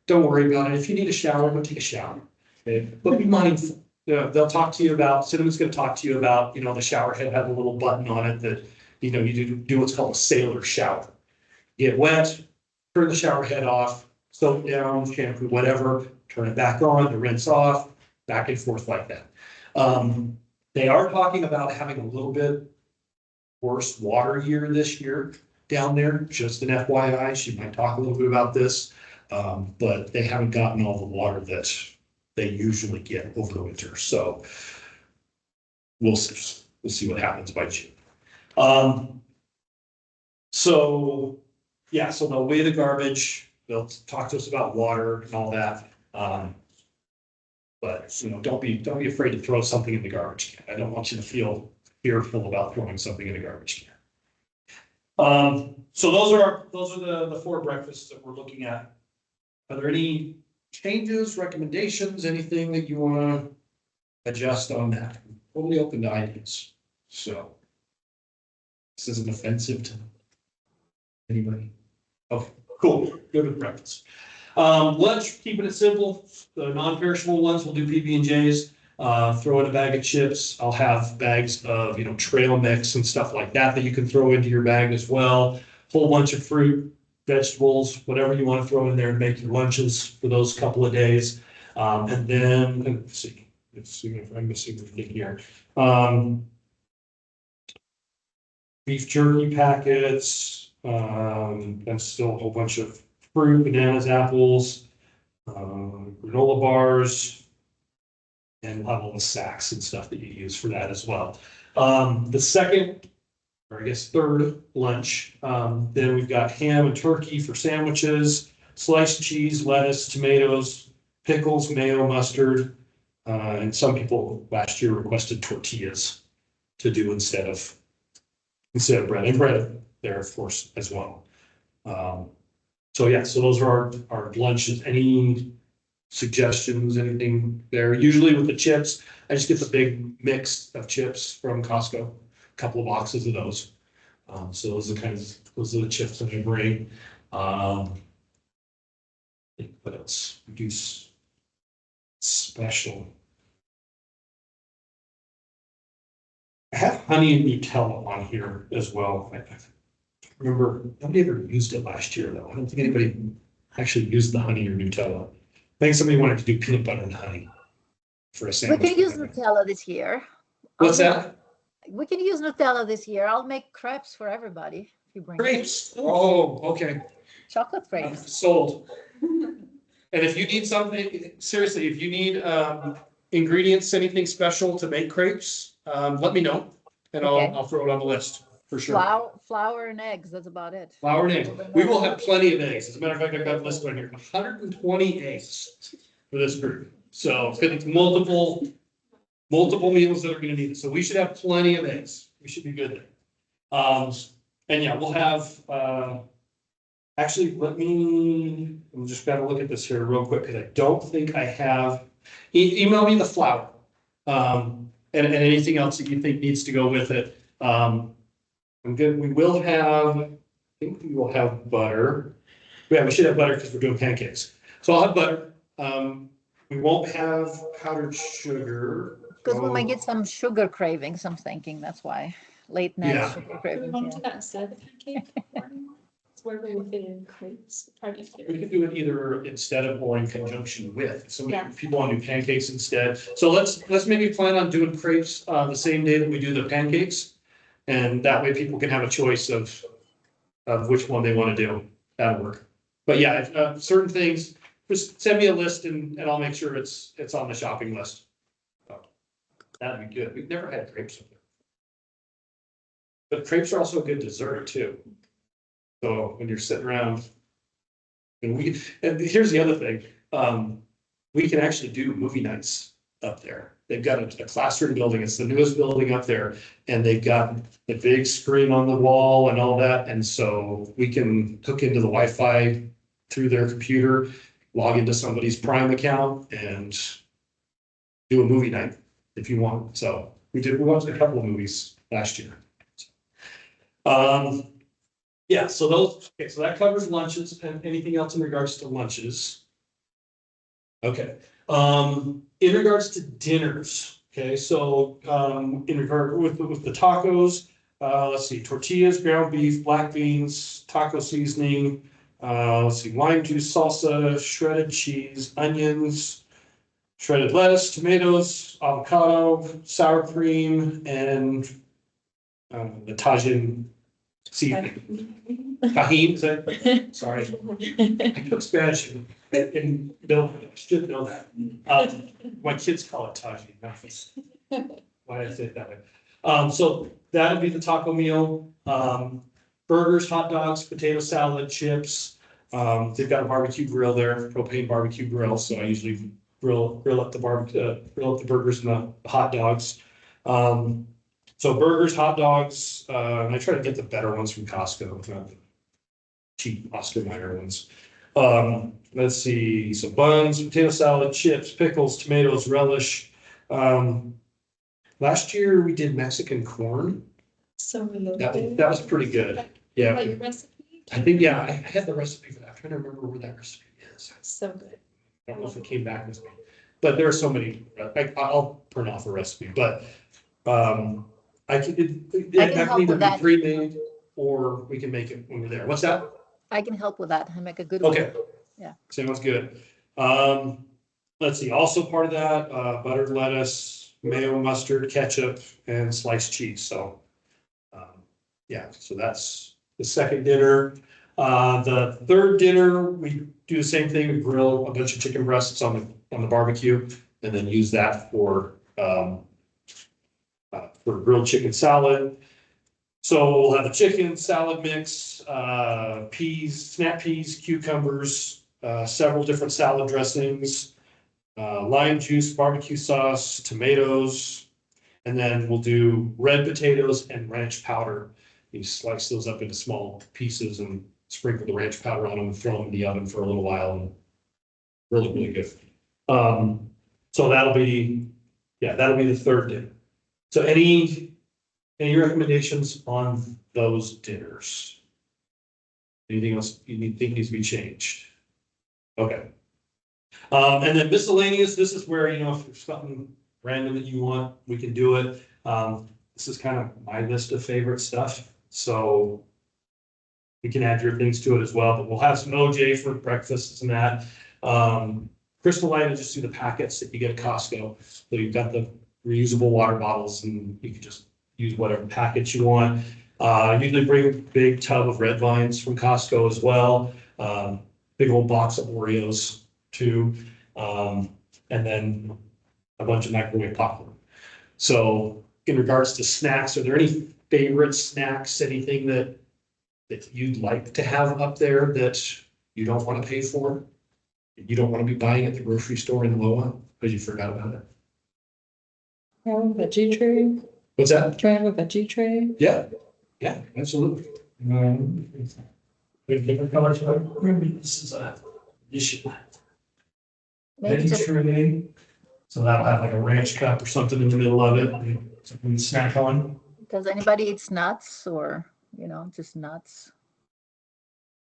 Don't worry about it. If you need a shower, go take a shower. Okay? But be mindful. They'll talk to you about, Cinema's gonna talk to you about, the shower head has a little button on it that, you do what's called a sailor shower. Get wet, turn the shower head off, soap down, shampoo, whatever, turn it back on, to rinse off, back and forth like that. They are talking about having a little bit worse water year this year down there, just an FYI. She might talk a little bit about this. But they haven't gotten all the water that they usually get over the winter, so we'll see what happens by June. So they'll weigh the garbage, they'll talk to us about water and all that. But don't be afraid to throw something in the garbage can. I don't want you to feel fearful about throwing something in the garbage can. So those are the 4 breakfasts that we're looking at. Are there any changes, recommendations, anything that you want to adjust on that? Totally open to ideas. So this isn't offensive to anybody. Okay, cool. Good with breakfast. Lunch, keeping it simple. The non-perishable ones, we'll do PB&Js. Throw in a bag of chips. I'll have bags of, trail mix and stuff like that you can throw into your bag as well. Whole bunch of fruit, vegetables, whatever you want to throw in there and make your lunches for those couple of days. And then, let's see if I'm missing anything here. Beef jerky packets, and still a whole bunch of fruit, bananas, apples, granola bars, and a lot of the sacks and stuff that you use for that as well. The second, or I guess third lunch, then we've got ham and turkey for sandwiches, sliced cheese, lettuce, tomatoes, pickles, mayo, mustard, and some people last year requested tortillas to do instead of bread, and bread there, of course, as well. So those are our lunches. Any suggestions, anything there? Usually with the chips, I just get the big mix of chips from Costco, a couple of boxes of those. So those are the chips that I bring. What else? We do special. I have honey and Nutella on here as well. I remember nobody ever used it last year though. I don't think anybody actually used the honey or Nutella. I think somebody wanted to do peanut butter and honey for a sandwich. We can use Nutella this year. What's that? We can use Nutella this year. I'll make crepes for everybody if you bring Crepes. Oh, okay. chocolate crepes. Sold. And if you need something, seriously, if you need ingredients, anything special to make crepes, let me know, and I'll throw it on the list for sure. Flour and eggs. That's about it. Flour and eggs. We will have plenty of eggs. As a matter of fact, I've got a list on here. 120 eggs for this group. So it's multiple meals that are going to need it. So we should have plenty of eggs. We should be good there. And we'll have. Actually, I'm just gotta look at this here real quick because I don't think I have. Email me the flour, and anything else that you think needs to go with it. I'm good. We will have. I think we will have butter. Yeah, we should have butter because we're doing pancakes. So I'll have butter. We won't have powdered sugar. Because we might get some sugar cravings, I'm thinking, that's why, late night sugar Do we cravings. want to do that instead of the pancake? It's wherever we fit in crepes. We could do it either instead of or in conjunction with. So Yeah. people want to do pancakes instead. So let's maybe plan on doing crepes the same day that we do the pancakes. And that way people can have a choice of which one they want to do. That'll work. But yeah, certain things, just send me a list and I'll make sure it's on the shopping list. So that'd be good. We've never had crepes up there. But crepes are also a good dessert too. So when you're sitting around, and here's the other thing. we can actually do movie nights up there. They've got a classroom building. It's the newest building up there. And they've got the big screen on the wall and all that. And so we can hook into the Wi-Fi through their computer, log into somebody's Prime account and do a movie night if you want. So we watched a couple of movies last year. Yeah, so okay, so that covers lunches. And anything else in regards to lunches? Okay, in regards to dinners, okay, so, in regard with the tacos, let's see, tortillas, ground beef, black beans, taco seasoning, let's see, lime juice, salsa, shredded cheese, onions, shredded lettuce, tomatoes, avocado, sour cream, and, the Tajin seasoning. Tahini, is that, sorry. I took Spanish and Bill should know that. My kids call it Taji. Why did I say it that way? So that'll be the taco meal. Burgers, hot dogs, potato salad, chips. They've got a barbecue grill there, propane barbecue grill. So I usually grill up the burgers and the hot dogs. So burgers, hot dogs, and I try to get the better ones from Costco, not the cheap Oscar Mayer ones. Let's see, so buns, potato salad, chips, pickles, tomatoes, relish. Last year we did Mexican corn. So reloaded. That was pretty good. Yeah, Like your recipe? I think, yeah, I had the recipe for that. I'm trying to remember where that recipe is. So good. I don't know if it came back with me, but there are so many, I'll print off a recipe, but, I can, it can can help either with be that. pre-made or we can make it when we're there. What's that? I can help with that and make a good one. Okay. Yeah. Sounds good. Let's see, also part of that, buttered lettuce, mayo, mustard, ketchup, and sliced cheese. So, yeah, so that's the second dinner. The third dinner, we do the same thing. We grill a bunch of chicken breasts on the barbecue and then use that for grilled chicken salad. So we'll have a chicken salad mix, peas, snap peas, cucumbers, several different salad dressings, lime juice, barbecue sauce, tomatoes, and then we'll do red potatoes and ranch powder. You slice those up into small pieces and sprinkle the ranch powder on them, throw them in the oven for a little while, and really, really good. So that'll be the third dinner. So any recommendations on those dinners? Anything else you think needs to be changed? Okay. And then miscellaneous, this is where, if there's something random that you want, we can do it. This is kind of my list of favorite stuff. So we can add your things to it as well, but we'll have some OJ for breakfasts and that. Crystal Light, just do the packets that you get at Costco. So you've got the reusable water bottles and you can just use whatever package you want. Usually bring a big tub of red vines from Costco as well. Big old box of Oreos too. And then a bunch of microwave popcorn. So in regards to snacks, are there any favorite snacks, anything that you'd like to have up there that you don't want to pay for? You don't want to be buying at the grocery store in Loa because you forgot about it? Have a veggie tray. What's that? Try have a veggie tray. Yeah, absolutely. We have different colors. This is a issue. Maybe Veggie just, tray. So that'll have like a ranch cup or something in the middle of it, something to snack on. does anybody eat nuts or, just nuts?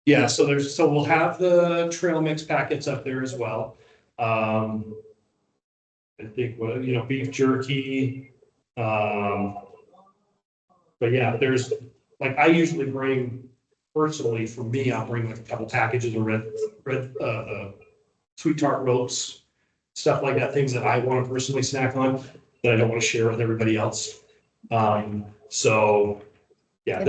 Yeah, so we'll have the trail mix packets up there as well. I think, beef jerky. But yeah, there's, like, I usually bring, personally, for me, I'll bring like a couple packages of red, sweet tart ropes, stuff like that, things that I want to personally snack on that I don't want to share with everybody else. So yeah,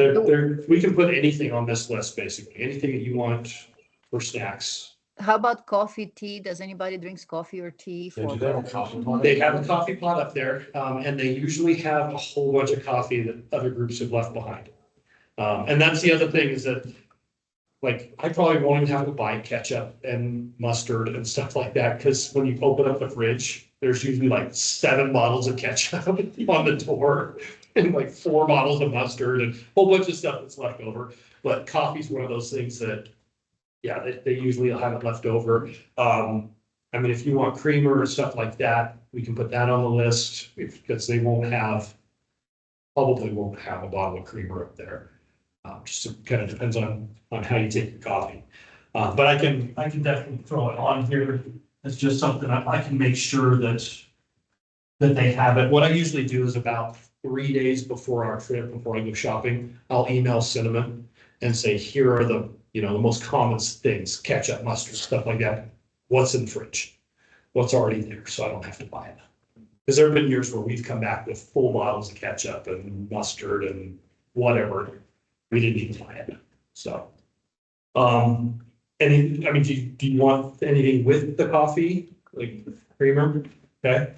we can put anything on this list, basically, anything that you want for snacks. How about coffee, tea? Does anybody drinks coffee or tea Yeah, for? do they have a coffee pot? They have a coffee pot up there, and they usually have a whole bunch of coffee that other groups have left behind. And that's the other thing is that like, I probably won't even have to buy ketchup and mustard and stuff like that, because when you open up the fridge, there's usually like 7 bottles of ketchup on the door and like 4 bottles of mustard and a whole bunch of stuff that's left over. But coffee's one of those things that, yeah, they usually have it left over. I mean, if you want creamer or stuff like that, we can put that on the list because they probably won't have a bottle of creamer up there. Just kind of depends on how you take your coffee. But I can definitely throw it on here. It's just something I can make sure that they have it. What I usually do is about 3 days before our trip, before I go shopping, I'll email Cinnamon and say, here are the most common things, ketchup, mustard, stuff like that. What's in the fridge? What's already there, so I don't have to buy it. Because there have been years where we've come back with full bottles of ketchup and mustard and whatever. We didn't even buy it. So, do you want anything with the coffee, like creamer? Okay.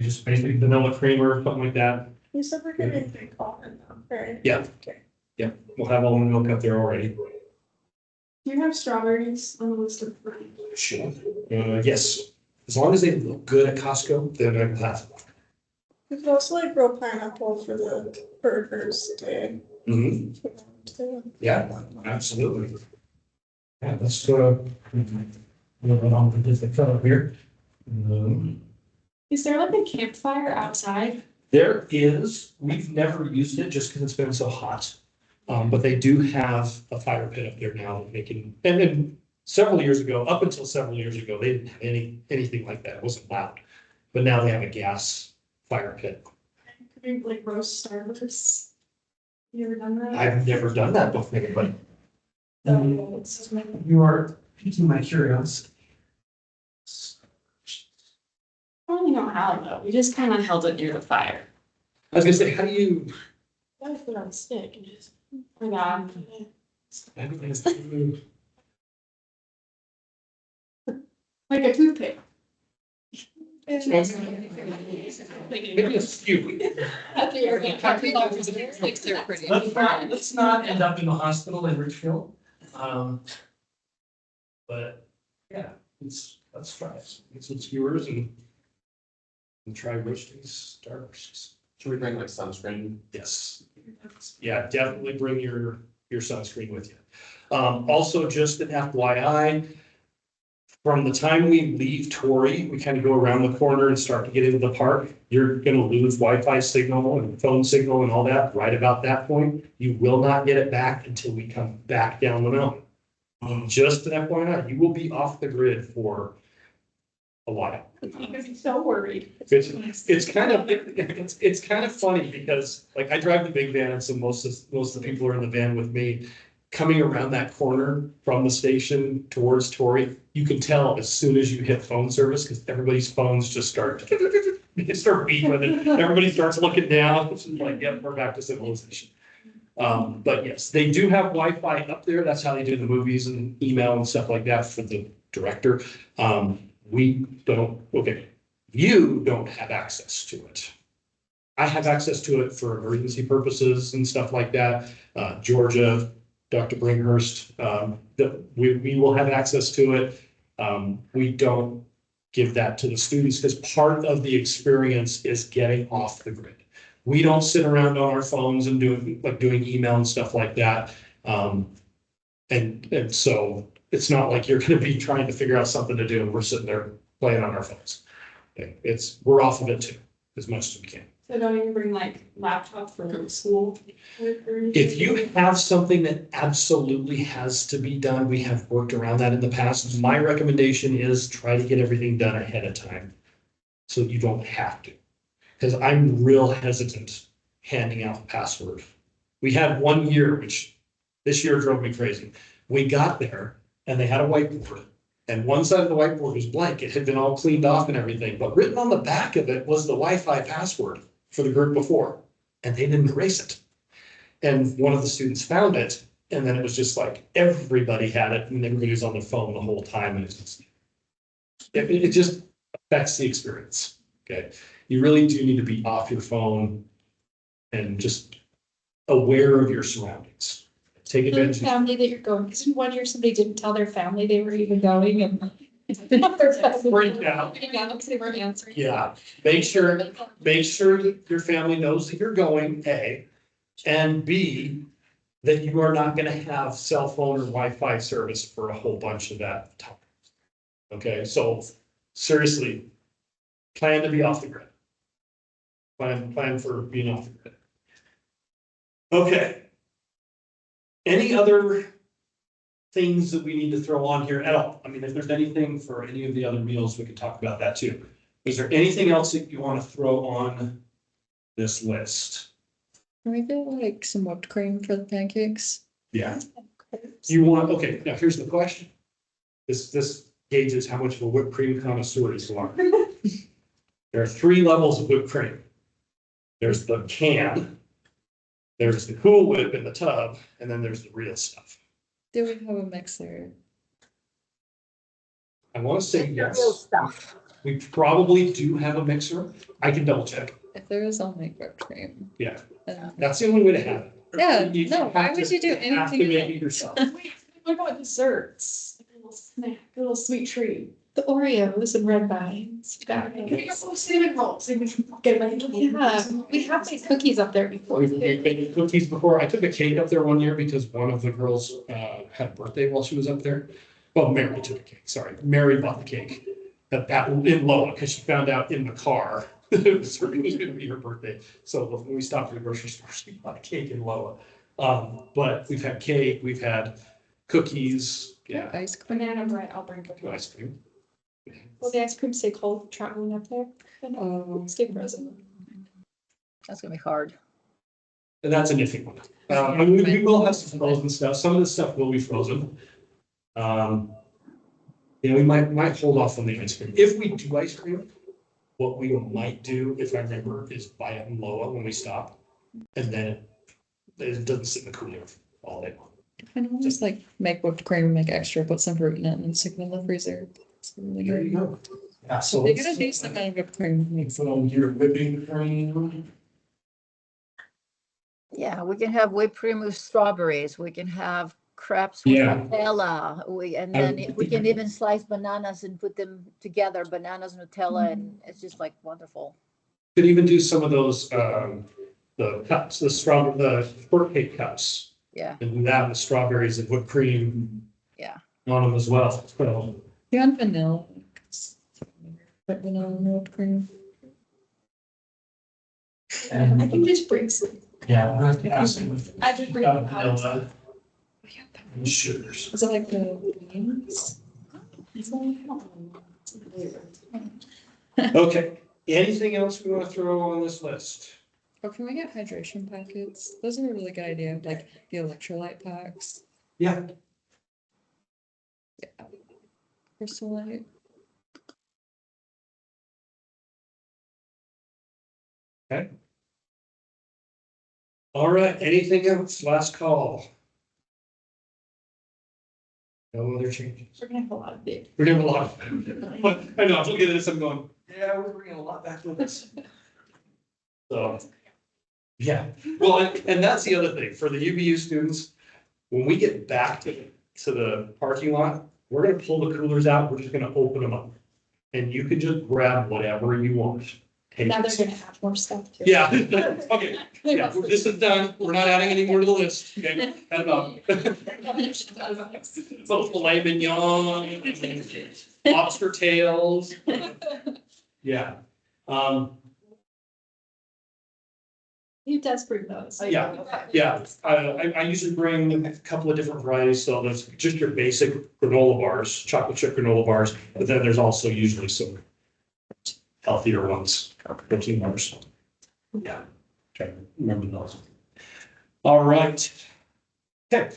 Just basically vanilla creamer, something like that. You said we're getting big almond, right? Yeah. Okay. Yeah, we'll have almond milk up there already. Do you have strawberries on the list of fruit? Sure. Yes, as long as they look good at Costco, then I will have them. You could also like grow pineapple for the burgers today. Yeah, absolutely. Yeah, let's we'll run on with this fellow here. Is there like a campfire outside? There is, we've never used it just because it's been so hot. But they do have a fire pit up there now that they can, and then up until several years ago, they didn't have anything like that. It wasn't allowed. But now they have a gas fire pit. Could we like roast Starburst? You ever done that? I've never done that before, but It's you are piquing my curiosity. I don't really know how though. We just kind of held it near the fire. I was gonna say, how do you? I put it on a stick and just put it on. Like a toothpick. Maybe a few. Let's not end up in the hospital in Richfield. But yeah, let's try it. Get some skewers and try roasting Starbursts. Should we bring like sunscreen? Yes. Yeah, definitely bring your sunscreen with you. Also, just an FYI, from the time we leave Torrey, we kind of go around the corner and start to get into the park. You're going to lose Wi-Fi signal and phone signal and all that right about that point. You will not get it back until we come back down the mountain. Just an FYI, you will be off the grid for a while. I'm gonna be so worried. It's kind of funny because like I drive the big van and so most of the people are in the van with me. Coming around that corner from the station towards Torrey, you can tell as soon as you hit phone service because everybody's phones just start beeping and everybody starts looking down. It's like, yep, we're back to civilization. But yes, they do have Wi-Fi up there. That's how they do the movies and email and stuff like that for the director. We don't, okay, you don't have access to it. I have access to it for emergency purposes and stuff like that. Georgia, Dr. Bringhurst, we will have access to it. We don't give that to the students because part of the experience is getting off the grid. We don't sit around on our phones and doing email and stuff like that. And so it's not like you're going to be trying to figure out something to do and we're sitting there playing on our phones. Okay. We're off of it too, as much as we can. So don't even bring like laptop for school. If you have something that absolutely has to be done, we have worked around that in the past. My recommendation is try to get everything done ahead of time so you don't have to. Because I'm real hesitant handing out the password. We had 1 year, which this year drove me crazy. We got there and they had a whiteboard and one side of the whiteboard was blank. It had been all cleaned off and everything, but written on the back of it was the Wi-Fi password for the group before, and they didn't erase it. And one of the students found it, and then it was just like everybody had it and everybody was on their phone the whole time. And it just affects the experience. Okay. You really do need to be off your phone and just aware of your surroundings. Take The advantage. family that you're going, because one year somebody didn't tell their family they were even going and. Freaked out. Freaking out because they weren't answering. Yeah, make sure that your family knows that you're going, A, and B, that you are not gonna have cell phone or Wi-Fi service for a whole bunch of that time. Okay, so seriously, plan to be off the grid. Plan for being off the grid. Okay. Any other things that we need to throw on here at all? I mean, if there's anything for any of the other meals, we could talk about that too. Is there anything else that you want to throw on this list? Can we get like some whipped cream for the pancakes? Yeah. You want, okay, now here's the question. This gauges how much of a whipped cream connoisseur you are. There are 3 levels of whipped cream. There's the can, there's the Cool Whip in the tub, and then there's the real stuff. Do we have a mixer? I want to say Real yes. stuff. We probably do have a mixer. I can double check. If there is, I'll make whipped cream. Yeah, And that's the only way to have it. Yeah, You no, why have would to- you do have to anything make it else? yourself. What about desserts? Like a little snack, a little sweet treat. The Oreos and red vines. Cinnamon rolls. Get like. Yeah, we have made cookies up there before. We've made cookies before. I took a cake up there one year because one of the girls had a birthday while she was up there. Well, Mary took a cake, sorry. Mary bought the cake at in Loa because she found out in the car it was gonna be her birthday. So when we stopped at the grocery store, she bought a cake in Loa. But we've had cake, we've had cookies, yeah, Ice cream. Banana bread, I'll bring it. ice cream. Will the ice cream stay cold traveling up there? Stay frozen. That's gonna be hard. And that's an iffy one. And we will have some frozen stuff. Some of the stuff will be frozen. We might hold off on the ice cream. If we do ice cream, what we might do, if I remember, is buy it in Loa when we stop. And then it doesn't sit in the cooler all day long. I can always like make whipped cream, make extra, put some fruit in it and stick it in the freezer. It's really There you good. go. Yeah, so They let's get a decent amount of whipped cream. put on your whipping cream. Yeah, we can have whipped cream with strawberries. We can have crepes with Yeah. Nutella. And then we can even slice bananas and put them together, bananas, Nutella, and it's just like wonderful. Could even do some of those, the cups, the shortcake cups. Yeah. And that with strawberries and whipped cream. Yeah. On them as well. So, You want vanilla? Put vanilla in the whipped cream. I can just bring some. Yeah, I'm gonna have to ask him if I just bring. vanilla and sugars. Is it like the beans? okay, anything else we want to throw on this list? Or can we get hydration packets? Those are a really good idea, like the electrolyte packs. Yeah. Yeah. Crystal Light. Okay. All right, anything else? Last call. No other changes. We're gonna have a lot of big. We're gonna have a lot. I know, I'm looking at this, I'm going, yeah, we're bringing a lot back with us. So, yeah, well, and that's the other thing, for the UVU students, when we get back to the parking lot, we're gonna pull the coolers out, we're just gonna open them up. And you can just grab whatever you want. Take Now it. they're gonna have more stuff too. Yeah, okay, yeah, this is done, we're not adding any more to the list, okay, add enough. Little filet mignon, lobster tails. Yeah, He does bring those. yeah, I usually bring a couple of different varieties, so there's just your basic granola bars, chocolate chip granola bars, but then there's also usually some healthier ones, protein bars. Yeah, try to remember those. All right. Okay.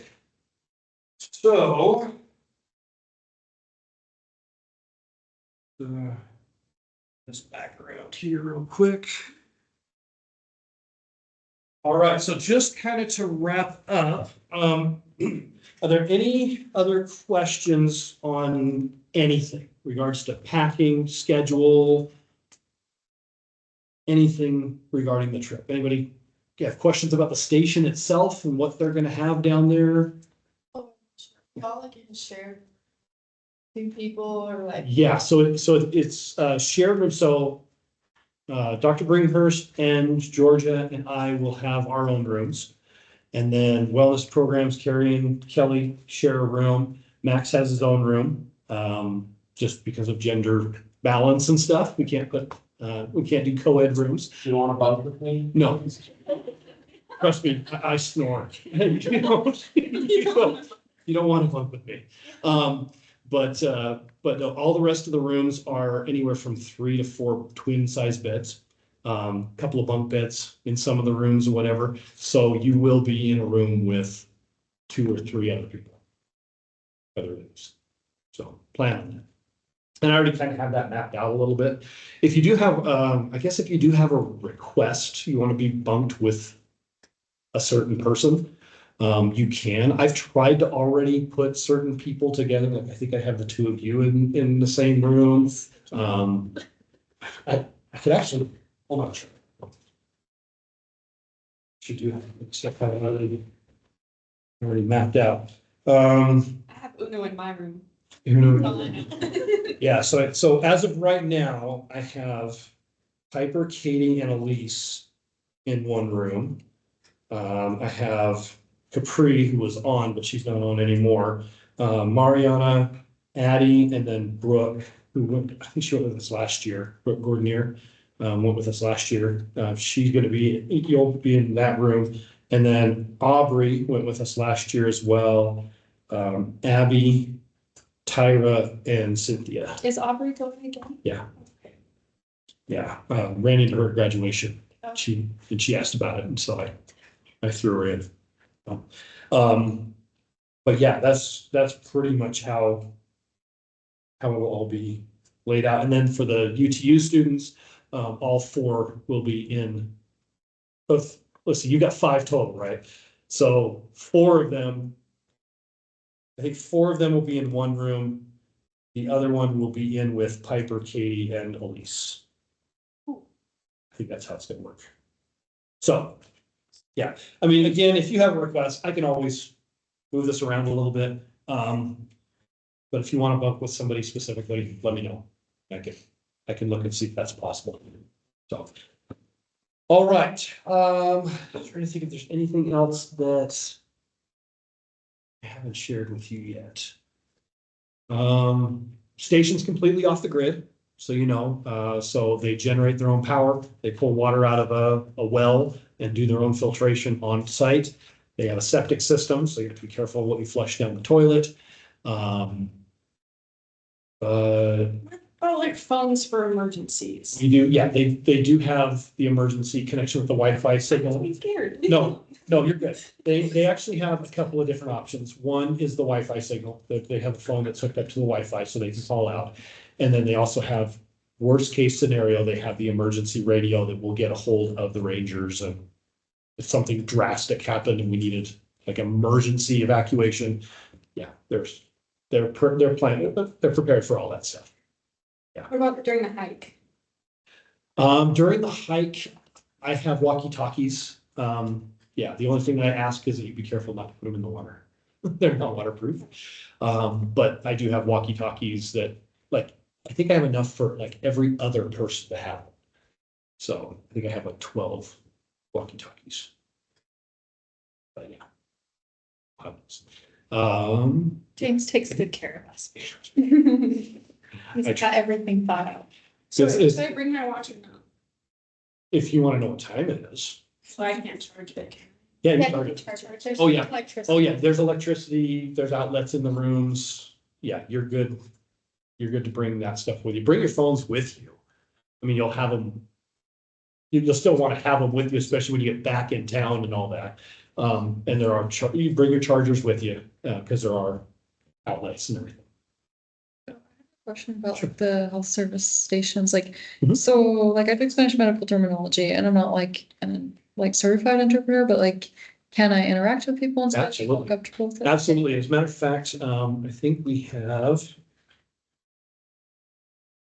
So. This back around here real quick. All right, so just kind of to wrap up, are there any other questions on anything regards to packing, schedule? Anything regarding the trip? Anybody have questions about the station itself and what they're gonna have down there. Y'all like in share 2 people or like. Yeah, so it's shared room, so Dr. Bringhurst and Georgia and I will have our own rooms. And then wellness programs, Carrie and Kelly share a room. Max has his own room, just because of gender balance and stuff. We can't do co-ed rooms. You don't want to bunk with me? No. Trust me, I snore. You don't want to bunk with me. But all the rest of the rooms are anywhere from 3 to 4 twin size beds. Couple of bunk beds in some of the rooms or whatever. So you will be in a room with 2 or 3 other people. Other rooms. So plan on that. And I already kind of have that mapped out a little bit. If you do have, I guess if you do have a request, you want to be bunked with a certain person, you can. I've tried to already put certain people together. Like I think I have the 2 of you in the same room. I could actually, hold on. Should do have stuff already mapped out. I have Uno in my room. Yeah, so as of right now, I have Piper, Katie, and Elise in one room. I have Capri, who was on, but she's not on anymore. Mariana, Addie, and then Brooke, who went, I think she went with us last year. Brooke Gordonier went with us last year. She's going to be, you'll be in that room. And then Aubrey went with us last year as well. Abby, Tyra, and Cynthia. Is Aubrey going again? Yeah. Yeah, ran into her graduation. She asked about it, and so I threw her in. But yeah, that's pretty much how it will all be laid out. And then for the UTU students, all 4 will be in. Let's see, you got 5 total, right? So 4 of them, I think 4 of them will be in one room. The other one will be in with Piper, Katie, and Elise. I think that's how it's gonna work. So, yeah, I mean, again, if you have a request, I can always move this around a little bit. But if you want to bunk with somebody specifically, let me know. I can look and see if that's possible. So, all right. I'm trying to think if there's anything else that I haven't shared with you yet. Station's completely off the grid, so you know, so they generate their own power. They pull water out of a well and do their own filtration on site. They have a septic system, so you have to be careful what you flush down the toilet. Oh, like phones for emergencies. You do, yeah, they do have the emergency connection with the Wi-Fi signal. I'm scared. No, you're good. They actually have a couple of different options. One is the Wi-Fi signal. They have a phone that's hooked up to the Wi-Fi so they can call out. And then they also have, worst case scenario, they have the emergency radio that will get a hold of the Rangers. And if something drastic happened and we needed like emergency evacuation, yeah, they're planning, they're prepared for all that stuff. What about during the hike? During the hike, I have walkie-talkies. Yeah, the only thing I ask is that you be careful not to put them in the water. They're not waterproof. But I do have walkie-talkies that, like, I think I have enough for like every other person to have. So I think I have like 12 walkie-talkies. But yeah. James takes good care of us. He's got everything thought out. So It's- should I bring my watch or not? If you want to know what time it is. So I can't charge it. Yeah, you Yeah, charge you it. can charge. There's Oh, yeah. electricity. Oh, yeah, there's electricity, there's outlets in the rooms. Yeah, you're good. You're good to bring that stuff with you. Bring your phones with you. I mean, you'll have them. You'll still want to have them with you, especially when you get back in town and all that. And there are, you bring your chargers with you, because there are outlets and everything. Question about like the health service stations, like, Mhm. so like I've experienced medical terminology and I'm not like an certified interpreter, but like, can I interact with people and stuff? Feel Absolutely. comfortable with it? Absolutely. As a matter of fact, I think we have.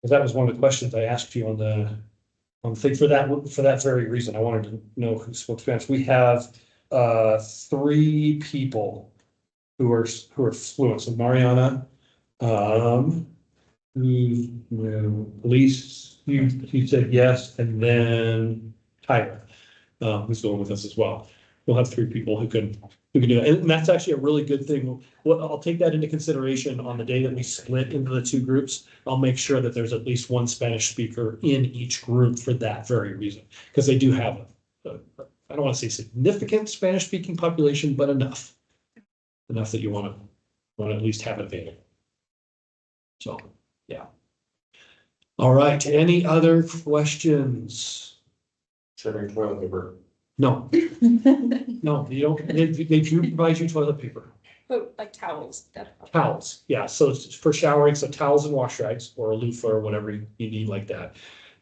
Because that was one of the questions I asked you on I think for that very reason, I wanted to know who spoke Spanish. We have 3 people who are fluent. So Mariana, Elise, you said yes, and then Tyler, who's going with us as well. We'll have 3 people who can do it, and that's actually a really good thing. Well, I'll take that into consideration on the day that we split into the 2 groups. I'll make sure that there's at least 1 Spanish speaker in each group for that very reason, because they do have I don't want to say significant Spanish speaking population, but enough that you want to at least have it available. So, yeah. All right, any other questions? Sharing toilet paper. No. No, you don't, they do provide you toilet paper. But like towels, definitely. Towels, yeah, so it's for showering, so towels and wash rags, or a loofah or whatever you need like that.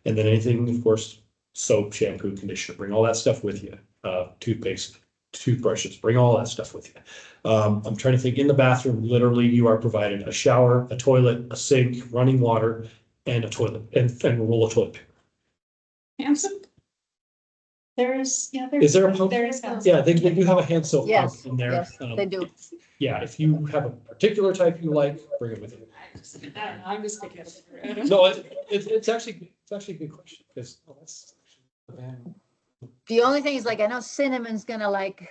And then anything, of course, soap, shampoo, conditioner, bring all that stuff with you. Toothpaste, toothbrushes, bring all that stuff with you. I'm trying to think, in the bathroom, literally you are provided a shower, a toilet, a sink, running water, and a toilet, and a roll of toilet paper. Handsome. There's, Is there a pump? there is. Yeah, they do have a hand soap pump Yes, in there. yes, they do. Yeah, if you have a particular type you like, bring it with you. I don't know, I'm just picking up. No, it's actually a good question, because The only thing is, like, I know Cinnamon's gonna like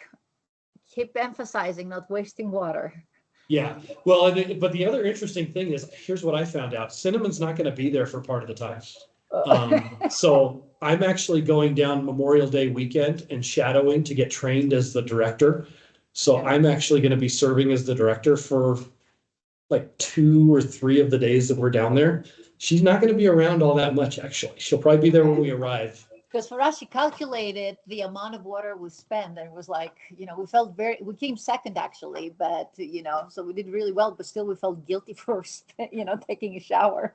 keep emphasizing not wasting water. yeah, well, but the other interesting thing is, here's what I found out. Cinnamon's not gonna be there for part of the time. So I'm actually going down Memorial Day weekend and shadowing to get trained as the director. So I'm actually gonna be serving as the director for like 2 or 3 of the days that we're down there. She's not gonna be around all that much, actually. She'll probably be there when we arrive. Because for us, she calculated the amount of water we spent, and it was like, we came second actually, but so we did really well, but still we felt guilty for, taking a shower.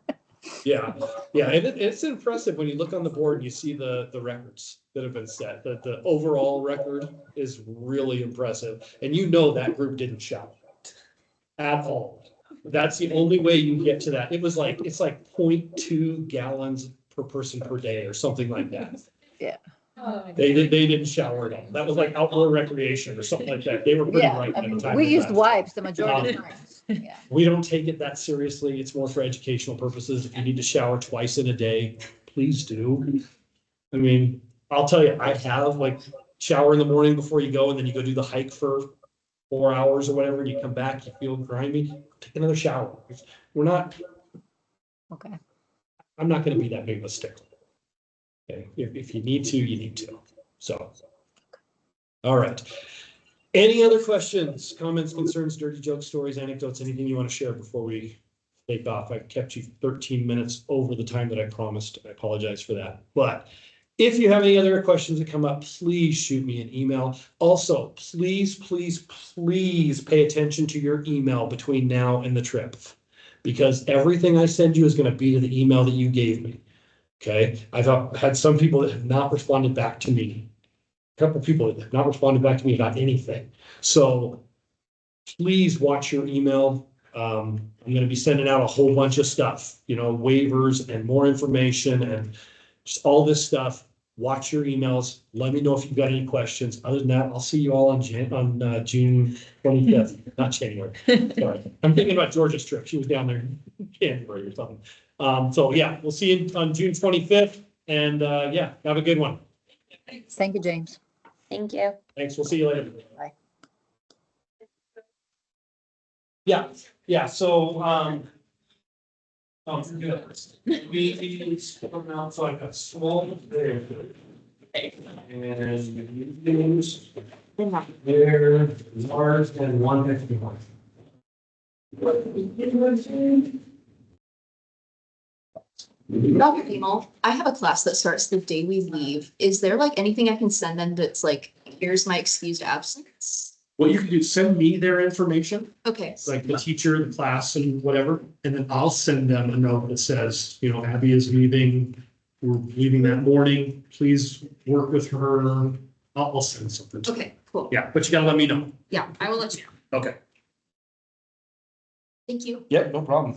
Yeah, and it's impressive when you look on the board and you see the records that have been set. The overall record is really impressive, and that group didn't shower at all. That's the only way you get to that. It's like 0.2 gallons per person per day or something like that. Yeah. They didn't shower at all. That was like outdoor recreation or something like that. They were pretty Yeah, right I by the mean, time. we they used left. wipes the majority of the time. Yeah. We don't take it that seriously. It's more for educational purposes. If you need to shower twice in a day, please do. I mean, I'll tell you, I have like shower in the morning before you go, and then you go do the hike for 4 hours or whatever, and you come back, you feel grimy, take another shower. Okay. I'm not gonna be that big of a stickler. Okay, if you need to, you need to. So, all right. Any other questions, comments, concerns, dirty jokes, stories, anecdotes, anything you want to share before we take off? I've kept you 13 minutes over the time that I promised. I apologize for that. But if you have any other questions that come up, please shoot me an email. Also, please, please, please pay attention to your email between now and the trip, because everything I send you is going to be to the email that you gave me. Okay, I've had some people that have not responded back to me. A couple of people that have not responded back to me about anything. So please watch your email. I'm going to be sending out a whole bunch of stuff, waivers and more information and just all this stuff. Watch your emails. Let me know if you've got any questions. Other than that, I'll see you all on June 25th, not January. Sorry. I'm thinking about Georgia's trip. She was down there in January or something. So yeah, we'll see you on June 25th, and yeah, have a good one. Thank you, James. Thank you. Thanks. We'll see you later. Bye. Yeah. So, good. We come out so like a small there. And use there, large, and one extra one. Dr. Emil, I have a class that starts the day we leave. Is there like anything I can send them that's like, here's my excused absence? What you can do, send me their information, Okay. like the teacher, the class and whatever, and then I'll send them a note that says, Abby is leaving. We're leaving that morning. Please work with her. I'll send something. Okay, cool. Yeah, but you gotta let me know. Yeah, I will let you know. Okay. Thank you. Yep, no problem.